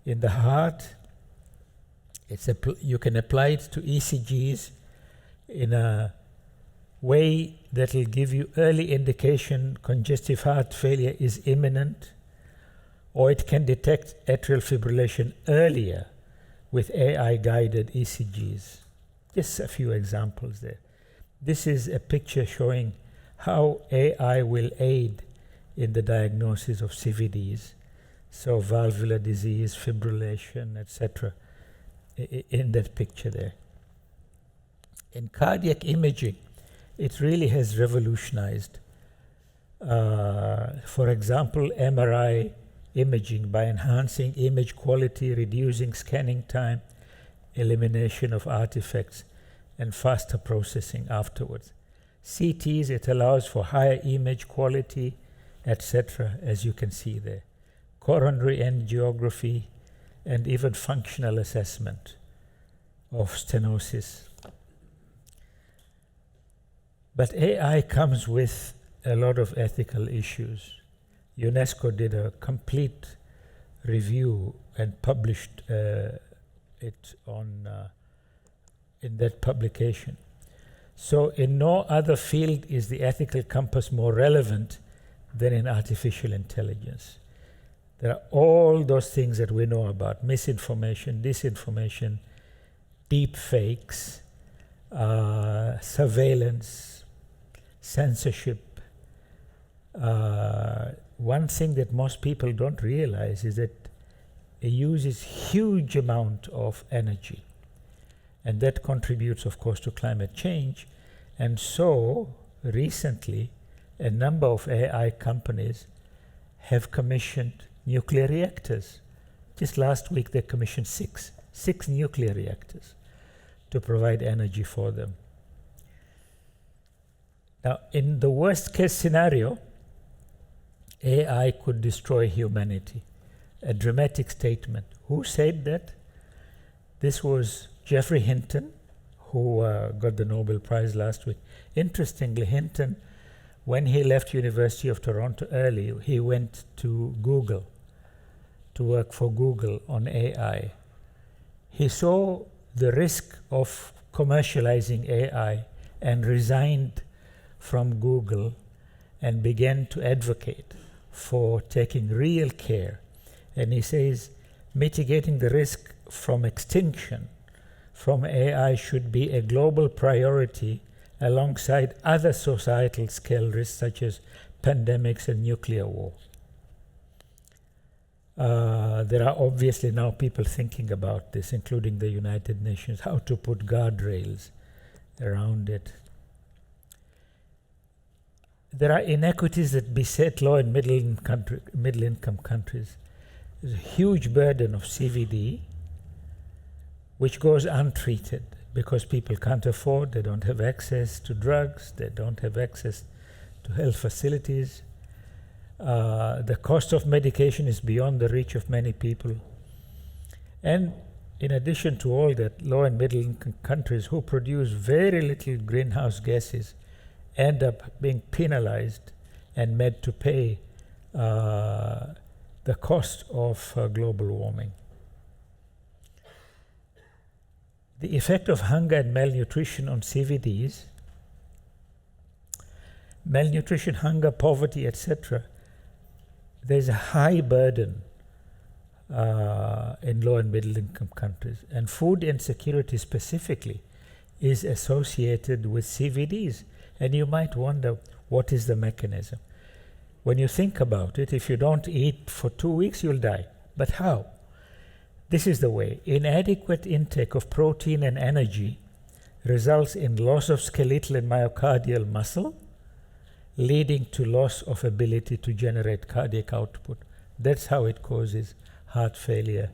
In the heart, you can apply it to ECGs in a way that will give you early indication congestive heart failure is imminent, or it can detect atrial fibrillation earlier with AI-guided ECGs. Just a few examples there. This is a picture showing how AI will aid in the diagnosis of CVDs, so valvular disease, fibrillation, etc., in that picture there. In cardiac imaging, it really has revolutionized, for example, MRI imaging by enhancing image quality, reducing scanning time, elimination of artifacts, and faster processing afterwards. CTs, it allows for higher image quality, etc., as you can see there. Coronary angiography, and even functional assessment of stenosis. But AI comes with a lot of ethical issues. UNESCO did a complete review and published it on in that publication. So in no other field is the ethical compass more relevant than in artificial intelligence. There are all those things that we know about: misinformation, disinformation, deep fakes, surveillance, censorship. One thing that most people don't realize is that it uses huge amount of energy, and that contributes, of course, to climate change. And so recently a number of AI companies have commissioned nuclear reactors. Just last week they commissioned six nuclear reactors to provide energy for them. Now, in the worst case scenario, AI could destroy humanity. A dramatic statement. Who said that? This was Geoffrey Hinton, who got the Nobel Prize last week. Interestingly, Hinton, when he left University of Toronto early, he went to Google, to work for Google on AI. He saw the risk of commercializing AI and resigned from Google and began to advocate for taking real care. And he says, mitigating the risk from extinction from AI should be a global priority alongside other societal scale risks such as pandemics and nuclear war. There are obviously now people thinking about this, including the United Nations, how to put guardrails around it. There are inequities that beset low and middle-income countries. There's a huge burden of CVD, which goes untreated because people can't afford, they don't have access to drugs, they don't have access to health facilities. The cost of medication is beyond the reach of many people. And in addition to all that, low and middle income countries who produce very little greenhouse gases end up being penalized and made to pay the cost of global warming. The effect of hunger and malnutrition on CVDs, malnutrition, hunger, poverty, etc., there's a high burden in low and middle income countries, and food insecurity specifically is associated with CVDs. And you might wonder, what is the mechanism? When you think about it, if you don't eat for 2 weeks, you'll die. But how? This is the way. Inadequate intake of protein and energy results in loss of skeletal and myocardial muscle, leading to loss of ability to generate cardiac output. That's how it causes heart failure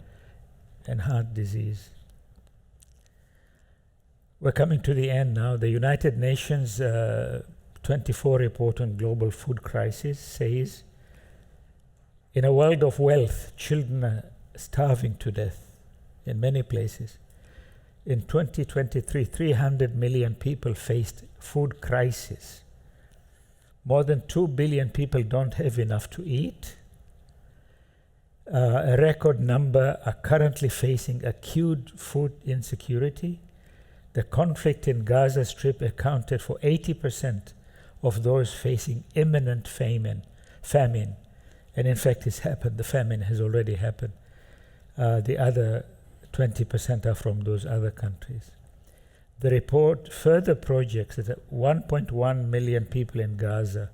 and heart disease. We're coming to the end now. The United Nations 24 report on global food crisis says, in a world of wealth, children are starving to death in many places. In 2023, 300 million people faced food crisis. More than 2 billion people don't have enough to eat. A record number are currently facing acute food insecurity. The conflict in Gaza Strip accounted for 80% of those facing imminent famine. And in fact, it's happened. The famine has already happened. The other 20% are from those other countries. The report further projects that 1.1 million people in Gaza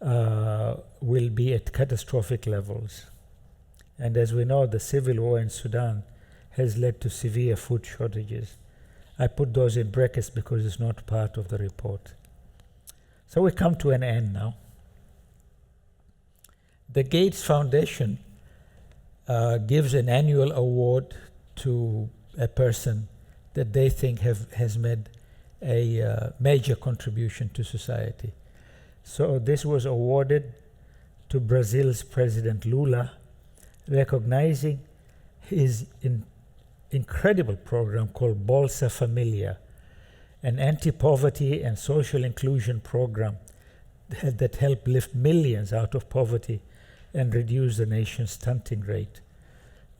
will be at catastrophic levels. And as we know, the civil war in Sudan has led to severe food shortages. I put those in brackets because it's not part of the report. So we come to an end now. The Gates Foundation gives an annual award to a person that they think has made a major contribution to society. So this was awarded to Brazil's President Lula, recognizing his incredible program called Bolsa Familia, an anti-poverty and social inclusion program that helped lift millions out of poverty and reduce the nation's stunting rate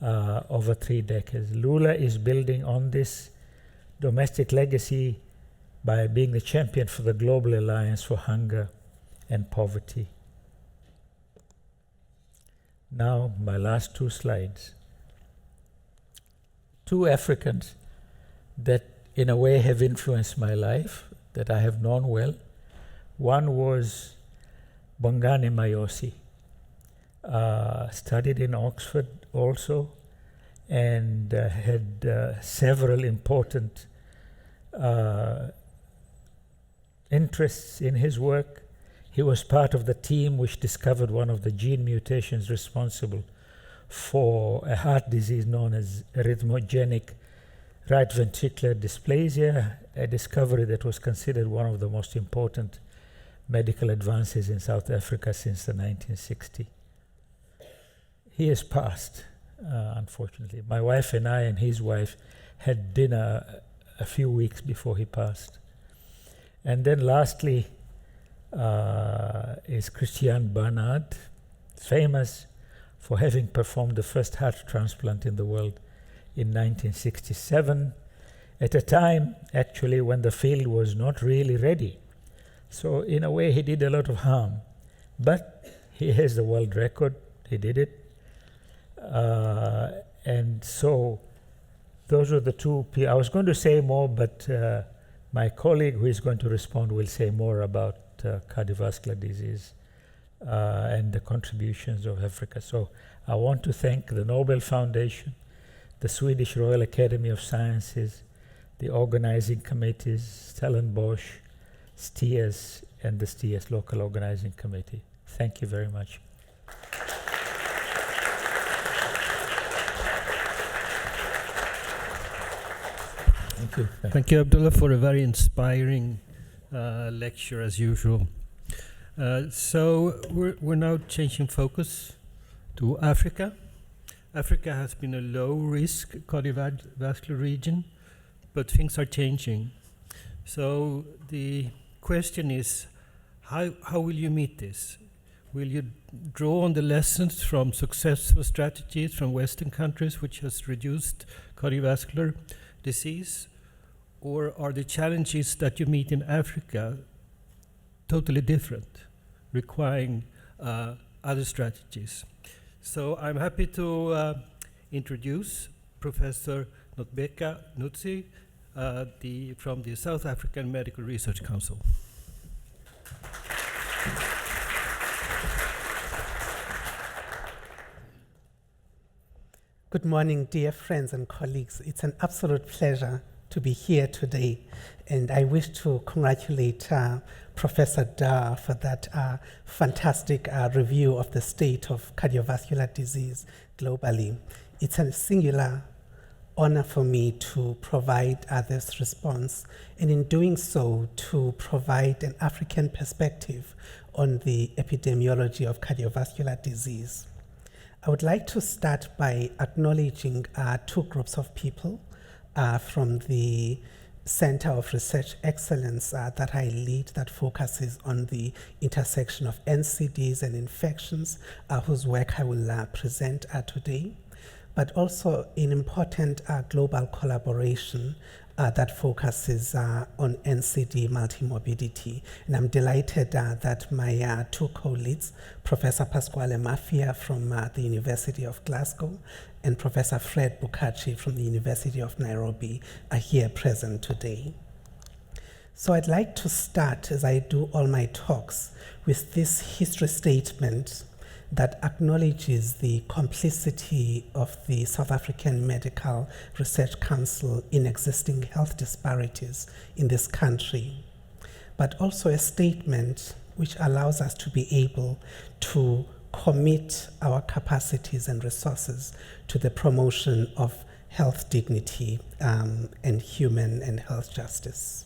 over 3 decades. Lula is building on this domestic legacy by being the champion for the Global Alliance for Hunger and Poverty. Now, my last 2 slides. 2 Africans that in a way have influenced my life, that I have known well. One was Bongani Mayosi, studied in Oxford also, and had several important interests in his work. He was part of the team which discovered one of the gene mutations responsible for a heart disease known as arrhythmogenic right ventricular dysplasia, a discovery that was considered one of the most important medical advances in South Africa since the 1960s. He has passed, unfortunately. My wife and I and his wife had dinner a few weeks before he passed. And then lastly is Christian Barnard, famous for having performed the first heart transplant in the world in 1967, at a time actually when the field was not really ready. So in a way he did a lot of harm, but he has the world record, he did it. And so those are the 2 people. I was going to say more, but my colleague who is going to respond will say more about cardiovascular disease and the contributions of Africa. So I want to thank the Nobel Foundation, the Swedish Royal Academy of Sciences, the organizing committees, Stellenbosch, STIAS, and the STIAS Local Organizing Committee. Thank you very much. Thank you. Thank you, Abdullah, for a very inspiring lecture as usual. So we're now changing focus to Africa. Africa has been a low-risk cardiovascular region, but things are changing. So the question is, how will you meet this? Will you draw on the lessons from successful strategies from Western countries which has reduced cardiovascular disease? Or are the challenges that you meet in Africa totally different, requiring other strategies? So I'm happy to introduce Professor Nobeka Nutsi from the South African Medical Research Council. Good morning, dear friends and colleagues. It's an absolute pleasure to be here today, and I wish to congratulate Professor Dar for that fantastic review of the state of cardiovascular disease globally. It's a singular honor for me to provide this response, and in doing so, to provide an African perspective on the epidemiology of cardiovascular disease. I would like to start by acknowledging 2 groups of people from the Center of Research Excellence that I lead, that focuses on the intersection of NCDs and infections, whose work I will present today, but also an important global collaboration that focuses on NCD multimorbidity. And I'm delighted that my two co-leads, Professor Pasquale Mafia from the University of Glasgow and Professor Fred Bukachi from the University of Nairobi, are here present today. So I'd like to start, as I do all my talks, with this history statement that acknowledges the complicity of the South African Medical Research Council in existing health disparities in this country, but also a statement which allows us to be able to commit our capacities and resources to the promotion of health dignity and human and health justice.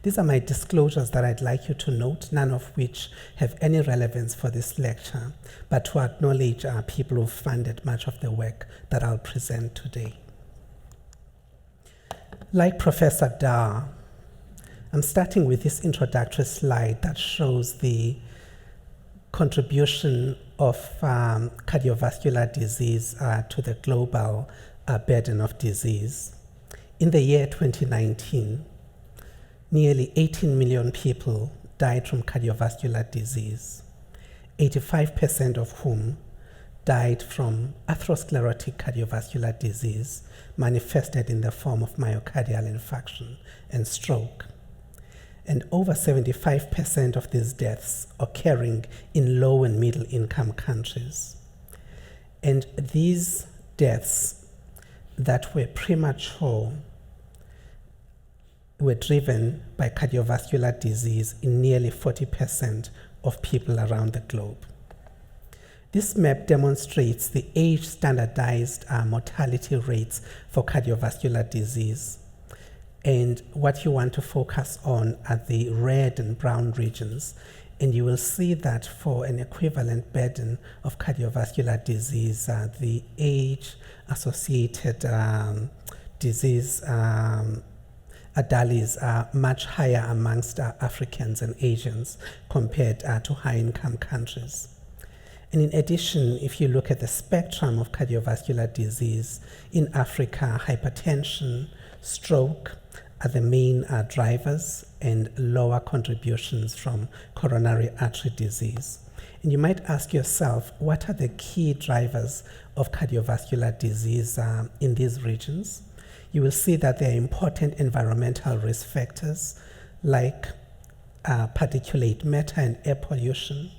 These are my disclosures that I'd like you to note, none of which have any relevance for this lecture, but to acknowledge people who funded much of the work that I'll present today. Like Professor Dar, I'm starting with this introductory slide that shows the contribution of cardiovascular disease to the global burden of disease. In the year 2019, nearly 18 million people died from cardiovascular disease, 85% of whom died from atherosclerotic cardiovascular disease manifested in the form of myocardial infarction and stroke. And over 75% of these deaths occurring in low and middle income countries. And these deaths that were premature were driven by cardiovascular disease in nearly 40% of people around the globe. This map demonstrates the age-standardized mortality rates for cardiovascular disease. And what you want to focus on are the red and brown regions. And you will see that for an equivalent burden of cardiovascular disease, the age-associated disease DALYs are much higher amongst Africans and Asians compared to high-income countries. And in addition, if you look at the spectrum of cardiovascular disease, in Africa, hypertension, stroke are the main drivers, and lower contributions from coronary artery disease. And you might ask yourself, what are the key drivers of cardiovascular disease in these regions? You will see that there are important environmental risk factors like particulate matter and air pollution,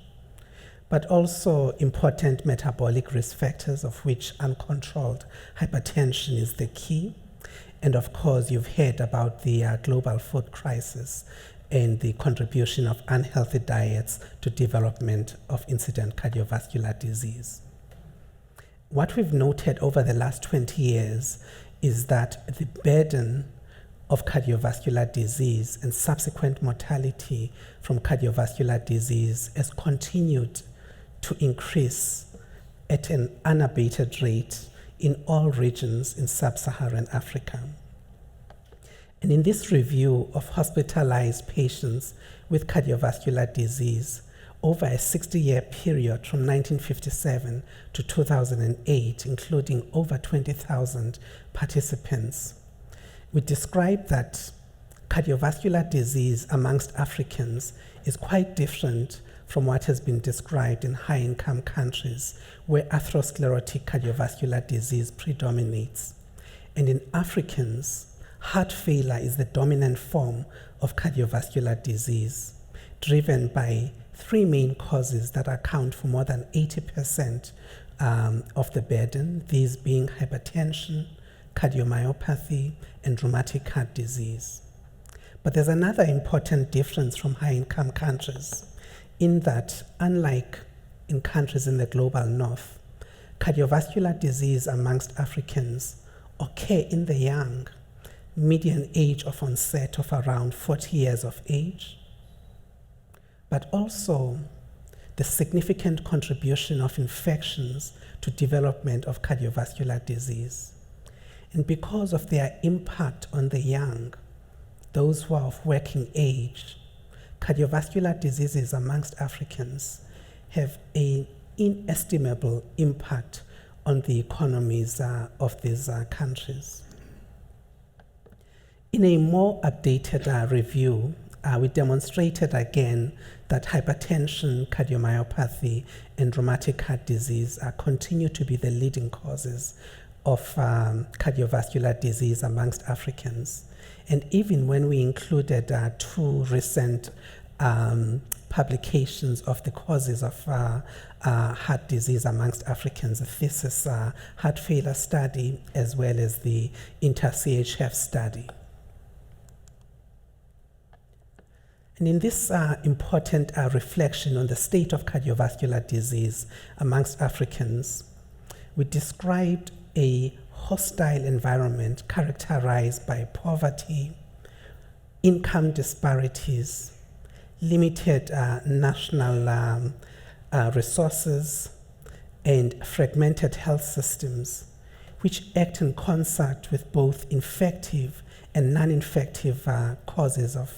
but also important metabolic risk factors, of which uncontrolled hypertension is the key. And of course, you've heard about the global food crisis and the contribution of unhealthy diets to development of incident cardiovascular disease. What we've noted over the last 20 years is that the burden of cardiovascular disease and subsequent mortality from cardiovascular disease has continued to increase at an unabated rate in all regions in sub-Saharan Africa. And in this review of hospitalized patients with cardiovascular disease over a 60-year period from 1957 to 2008, including over 20,000 participants, we describe that cardiovascular disease amongst Africans is quite different from what has been described in high-income countries where atherosclerotic cardiovascular disease predominates. And in Africans, heart failure is the dominant form of cardiovascular disease, driven by three main causes that account for more than 80% of the burden, these being hypertension, cardiomyopathy, and rheumatic heart disease. But there's another important difference from high-income countries in that, unlike in countries in the global north, cardiovascular disease amongst Africans occur in the young, median age of onset of around 40 years of age, but also the significant contribution of infections to development of cardiovascular disease. And because of their impact on the young, those who are of working age, cardiovascular diseases amongst Africans have an inestimable impact on the economies of these countries. In a more updated review, we demonstrated again that hypertension, cardiomyopathy, and rheumatic heart disease continue to be the leading causes of cardiovascular disease amongst Africans. And even when we included two recent publications of the causes of heart disease amongst Africans, the thesis heart failure study, as well as the inter-CHF study. And in this important reflection on the state of cardiovascular disease amongst Africans, we described a hostile environment characterized by poverty, income disparities, limited national resources, and fragmented health systems, which act in concert with both infective and non-infective causes of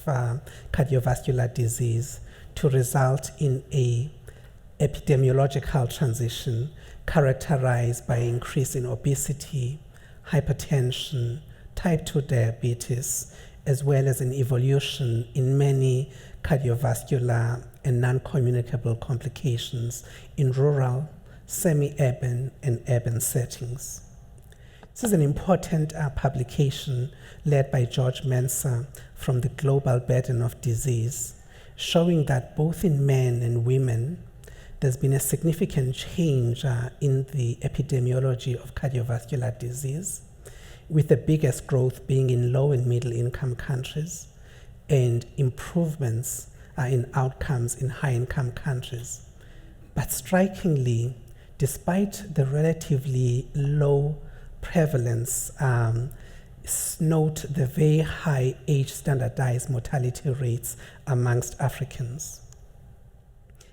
cardiovascular disease to result in a epidemiological transition characterized by increase in obesity, hypertension, type 2 diabetes, as well as an evolution in many cardiovascular and non-communicable complications in rural, semi-urban, and urban settings. This is an important publication led by George Mensah from the Global Burden of Disease, showing that both in men and women, there's been a significant change in the epidemiology of cardiovascular disease, with the biggest growth being in low and middle income countries and improvements in outcomes in high income countries. But strikingly, despite the relatively low prevalence, note the very high age standardized mortality rates amongst Africans.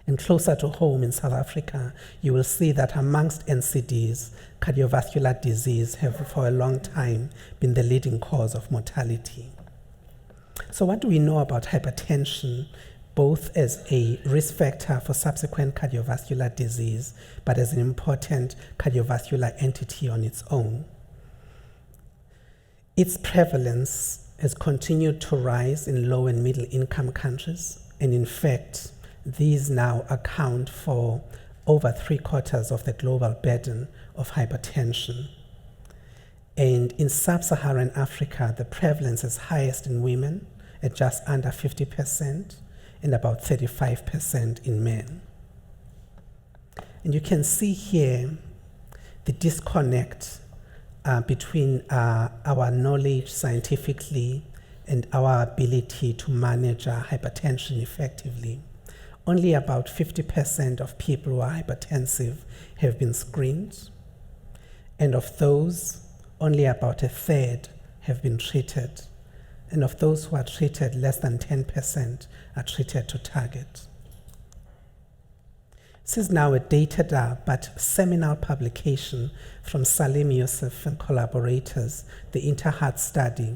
And closer to home in South Africa, you will see that amongst NCDs, cardiovascular disease have for a long time been the leading cause of mortality. So what do we know about hypertension, both as a risk factor for subsequent cardiovascular disease, but as an important cardiovascular entity on its own? Its prevalence has continued to rise in low and middle income countries, and in fact, these now account for over 3/4 of the global burden of hypertension. And in sub-Saharan Africa, the prevalence is highest in women at just under 50% and about 35% in men. And you can see here the disconnect between our knowledge scientifically and our ability to manage hypertension effectively. Only about 50% of people who are hypertensive have been screened, and of those, only about a third have been treated. And of those who are treated, less than 10% are treated to target. This is now a dated but seminal publication from Salim Youssef and collaborators, the InterHeart study,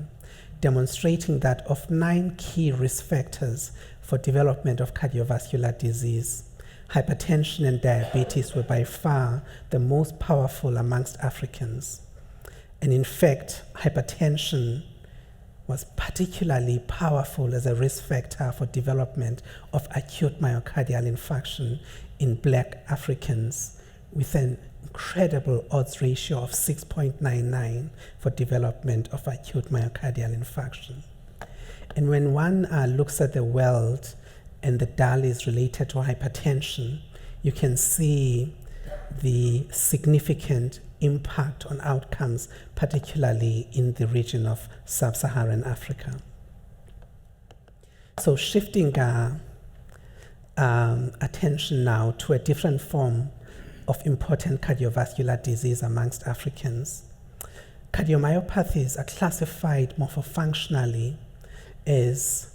demonstrating that of 9 key risk factors for development of cardiovascular disease, hypertension and diabetes were by far the most powerful amongst Africans. And in fact, hypertension was particularly powerful as a risk factor for development of acute myocardial infarction in Black Africans, with an incredible odds ratio of 6.99 for development of acute myocardial infarction. And when one looks at the world and the DALYs related to hypertension, you can see the significant impact on outcomes, particularly in the region of sub-Saharan Africa. So shifting attention now to a different form of important cardiovascular disease amongst Africans. Cardiomyopathies are classified morphofunctionally as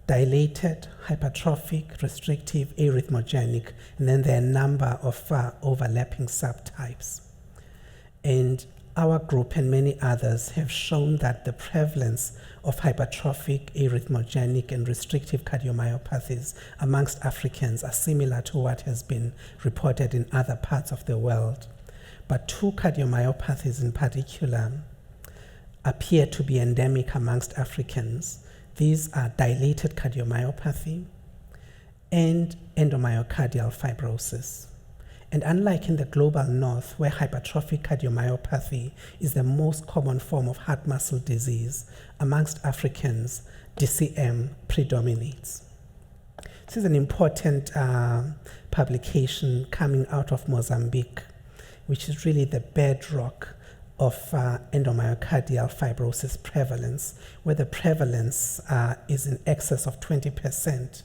dilated, hypertrophic, restrictive, arrhythmogenic, and then there are a number of overlapping subtypes. And our group and many others have shown that the prevalence of hypertrophic, arrhythmogenic, and restrictive cardiomyopathies amongst Africans are similar to what has been reported in other parts of the world. But 2 cardiomyopathies in particular appear to be endemic amongst Africans. These are dilated cardiomyopathy and endomyocardial fibrosis. And unlike in the global north, where hypertrophic cardiomyopathy is the most common form of heart muscle disease, amongst Africans, DCM predominates. This is an important publication coming out of Mozambique, which is really the bedrock of endomyocardial fibrosis prevalence, where the prevalence is in excess of 20%,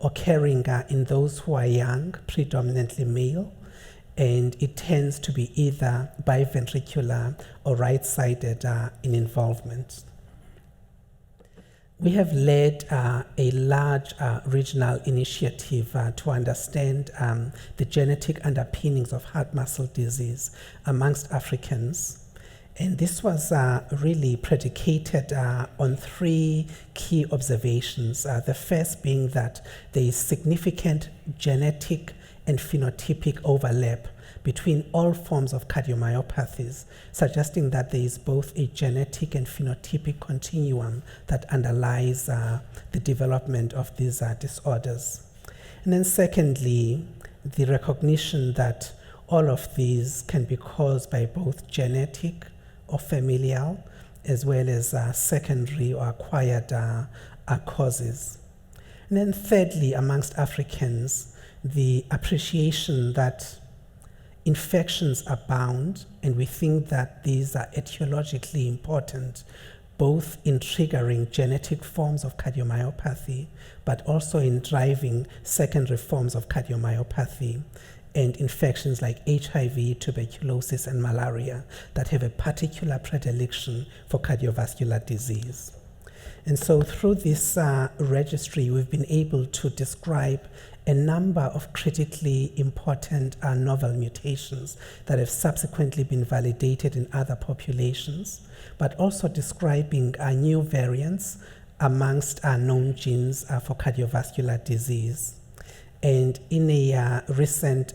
occurring in those who are young, predominantly male, and it tends to be either biventricular or right-sided in involvement. We have led a large regional initiative to understand the genetic underpinnings of heart muscle disease amongst Africans. And this was really predicated on three key observations. The first being that there is significant genetic and phenotypic overlap between all forms of cardiomyopathies, suggesting that there is both a genetic and phenotypic continuum that underlies the development of these disorders. And then secondly, the recognition that all of these can be caused by both genetic or familial, as well as secondary or acquired causes. And then thirdly, amongst Africans, the appreciation that infections abound, and we think that these are etiologically important, both in triggering genetic forms of cardiomyopathy, but also in driving secondary forms of cardiomyopathy and infections like HIV, tuberculosis, and malaria that have a particular predilection for cardiovascular disease. And so through this registry, we've been able to describe a number of critically important novel mutations that have subsequently been validated in other populations, but also describing new variants amongst known genes for cardiovascular disease. And in a recent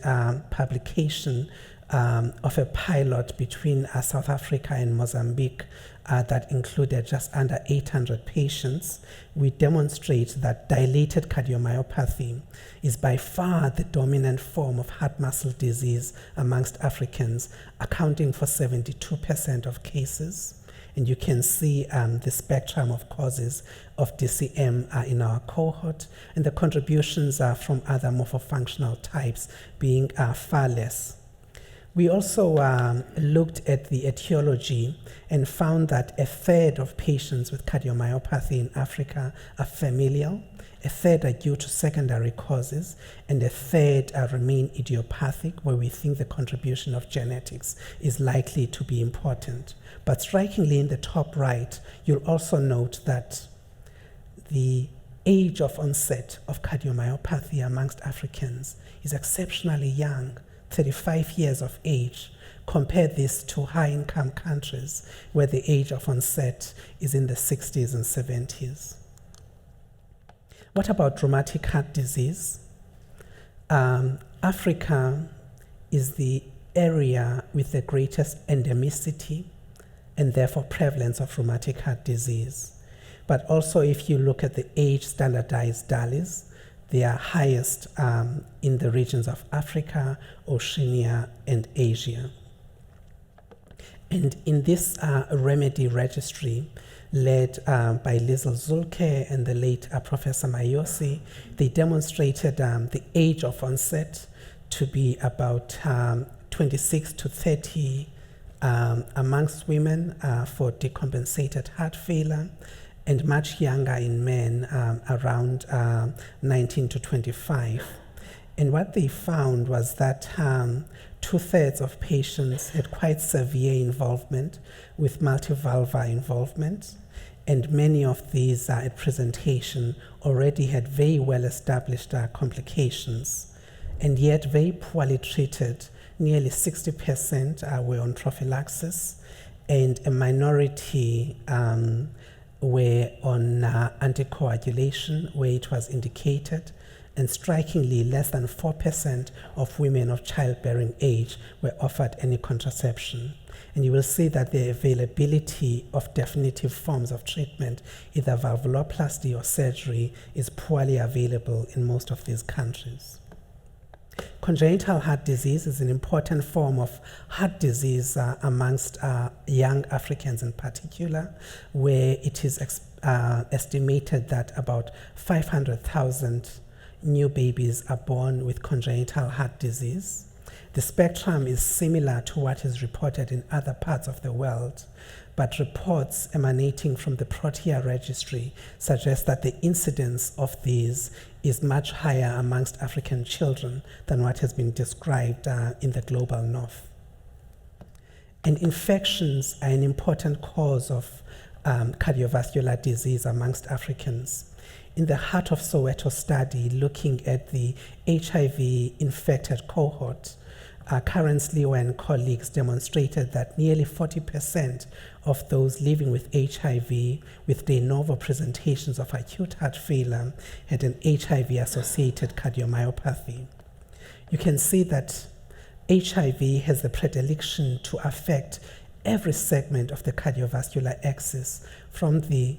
publication of a pilot between South Africa and Mozambique that included just under 800 patients, we demonstrate that dilated cardiomyopathy is by far the dominant form of heart muscle disease amongst Africans, accounting for 72% of cases. And you can see the spectrum of causes of DCM in our cohort, and the contributions from other morphofunctional types being far less. We also looked at the etiology and found that a third of patients with cardiomyopathy in Africa are familial, a third are due to secondary causes, and a third remain idiopathic, where we think the contribution of genetics is likely to be important. But strikingly in the top right, you'll also note that the age of onset of cardiomyopathy amongst Africans is exceptionally young, 35 years of age. Compare this to high-income countries where the age of onset is in the 60s and 70s. What about rheumatic heart disease? Africa is the area with the greatest endemicity and therefore prevalence of rheumatic heart disease. But also if you look at the age standardized DALYs, they are highest in the regions of Africa, Oceania, and Asia. And in this remedy registry, led by Liesl Zulke and the late Professor Mayosi, they demonstrated the age of onset to be about 26 to 30 amongst women for decompensated heart failure, and much younger in men, around 19 to 25. And what they found was that 2/3 of patients had quite severe involvement with multivalvular involvement, and many of these at presentation already had very well established complications, and yet very poorly treated. Nearly 60% were on prophylaxis, and a minority were on anticoagulation where it was indicated, and strikingly, less than 4% of women of childbearing age were offered any contraception. And you will see that the availability of definitive forms of treatment, either valvuloplasty or surgery, is poorly available in most of these countries. Congenital heart disease is an important form of heart disease amongst young Africans in particular, where it is estimated that about 500,000 new babies are born with congenital heart disease. The spectrum is similar to what is reported in other parts of the world, but reports emanating from the Protea Registry suggest that the incidence of these is much higher amongst African children than what has been described in the global north. And infections are an important cause of cardiovascular disease amongst Africans. In the Heart of Soweto study, looking at the HIV-infected cohort, Karen Sliwa and colleagues demonstrated that nearly 40% of those living with HIV with de novo presentations of acute heart failure had an HIV-associated cardiomyopathy. You can see that HIV has the predilection to affect every segment of the cardiovascular axis, from the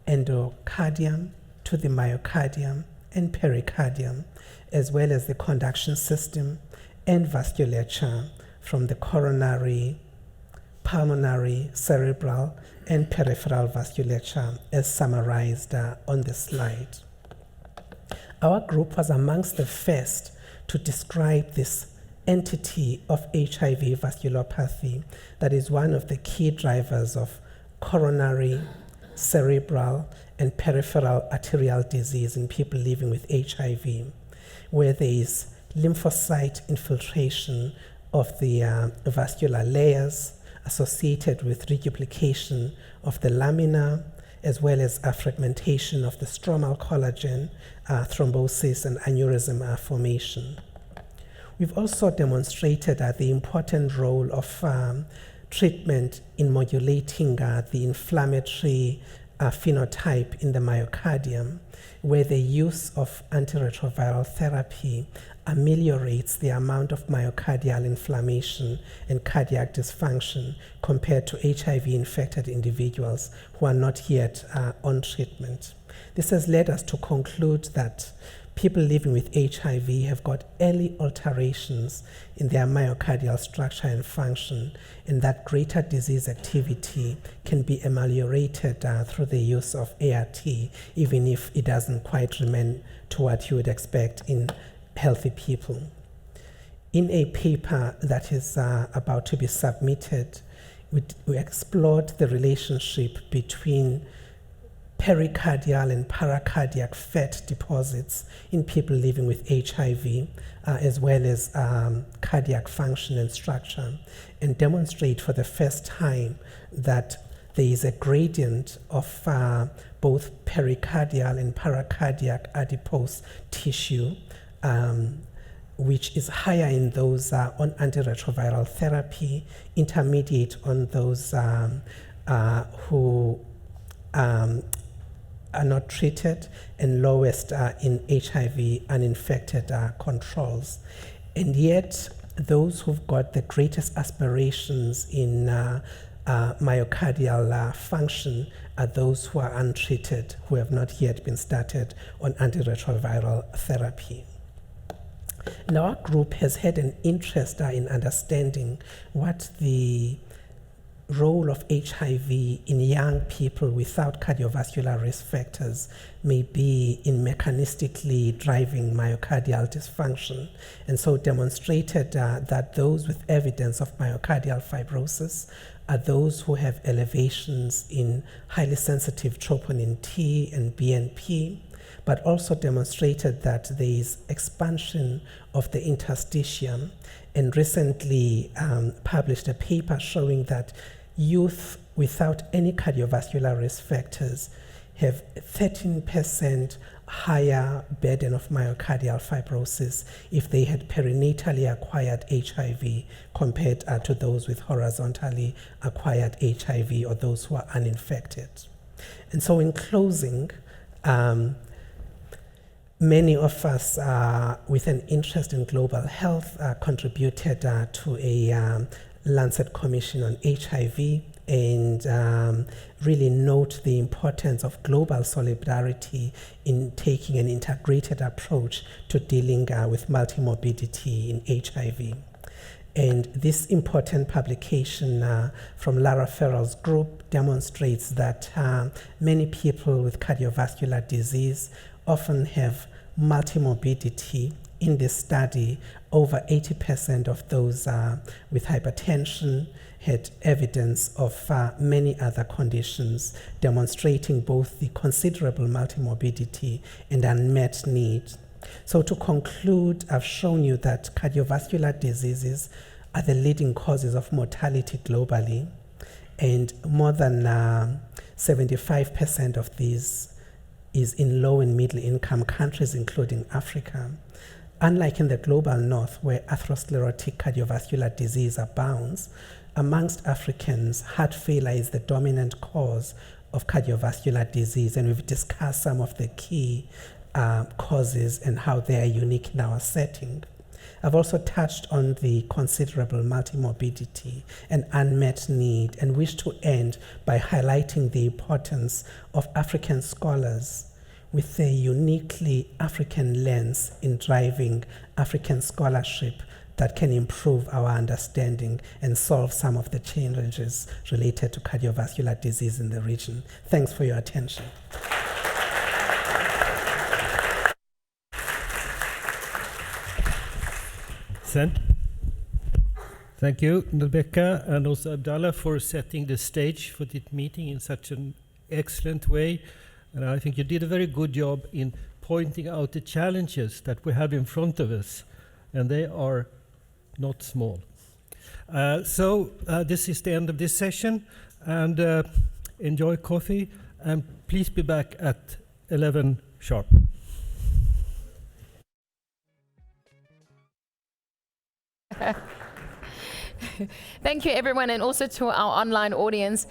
endocardium to the myocardium and pericardium, as well as the conduction system and vasculature, from the coronary, pulmonary, cerebral, and peripheral vasculature, as summarized on the slide. Our group was amongst the first to describe this entity of HIV vasculopathy that is one of the key drivers of coronary, cerebral, and peripheral arterial disease in people living with HIV, where there is lymphocyte infiltration of the vascular layers associated with reduplication of the lamina, as well as fragmentation of the stromal collagen, thrombosis, and aneurysm formation. We've also demonstrated the important role of treatment in modulating the inflammatory phenotype in the myocardium, where the use of antiretroviral therapy ameliorates the amount of myocardial inflammation and cardiac dysfunction compared to HIV-infected individuals who are not yet on treatment. This has led us to conclude that people living with HIV have got early alterations in their myocardial structure and function, and that greater disease activity can be ameliorated through the use of ART, even if it doesn't quite remain to what you would expect in healthy people. In a paper that is about to be submitted, we explored the relationship between pericardial and paracardiac fat deposits in people living with HIV, as well as cardiac function and structure, and demonstrate for the first time that there is a gradient of both pericardial and paracardiac adipose tissue, which is higher in those on antiretroviral therapy, intermediate on those who are not treated, and lowest in HIV uninfected controls. And yet, those who've got the greatest aspirations in myocardial function are those who are untreated, who have not yet been started on antiretroviral therapy. Now, our group has had an interest in understanding what the role of HIV in young people without cardiovascular risk factors may be in mechanistically driving myocardial dysfunction, and so demonstrated that those with evidence of myocardial fibrosis are those who have elevations in highly sensitive troponin T and BNP, but also demonstrated that there is expansion of the interstitium, and recently published a paper showing that youth without any cardiovascular risk factors have 13% higher burden of myocardial fibrosis if they had perinatally acquired HIV compared to those with horizontally acquired HIV or those who are uninfected. And so in closing, Many of us with an interest in global health contributed to a Lancet Commission on HIV, and really note the importance of global solidarity in taking an integrated approach to dealing with multimorbidity in HIV. And this important publication from Lara Farrell's group demonstrates that many people with cardiovascular disease often have multimorbidity. In this study, over 80% of those with hypertension had evidence of many other conditions, demonstrating both the considerable multimorbidity and unmet need. So to conclude, I've shown you that cardiovascular diseases are the leading causes of mortality globally, and more than 75% of these is in low and middle income countries, including Africa. Unlike in the global north, where atherosclerotic cardiovascular disease abounds, amongst Africans, heart failure is the dominant cause of cardiovascular disease, and we've discussed some of the key causes and how they are unique in our setting. I've also touched on the considerable multimorbidity and unmet need, and wish to end by highlighting the importance of African scholars with a uniquely African lens in driving African scholarship that can improve our understanding and solve some of the challenges related to cardiovascular disease in the region. Thanks for your attention. Thank you, Rebecca, and also Abdallah, for setting the stage for this meeting in such an excellent way. And I think you did a very good job in pointing out the challenges that we have in front of us, and they are not small. So this is the end of this session, and enjoy coffee, and please be back at 11 sharp. Thank you, everyone, and also to our online audience.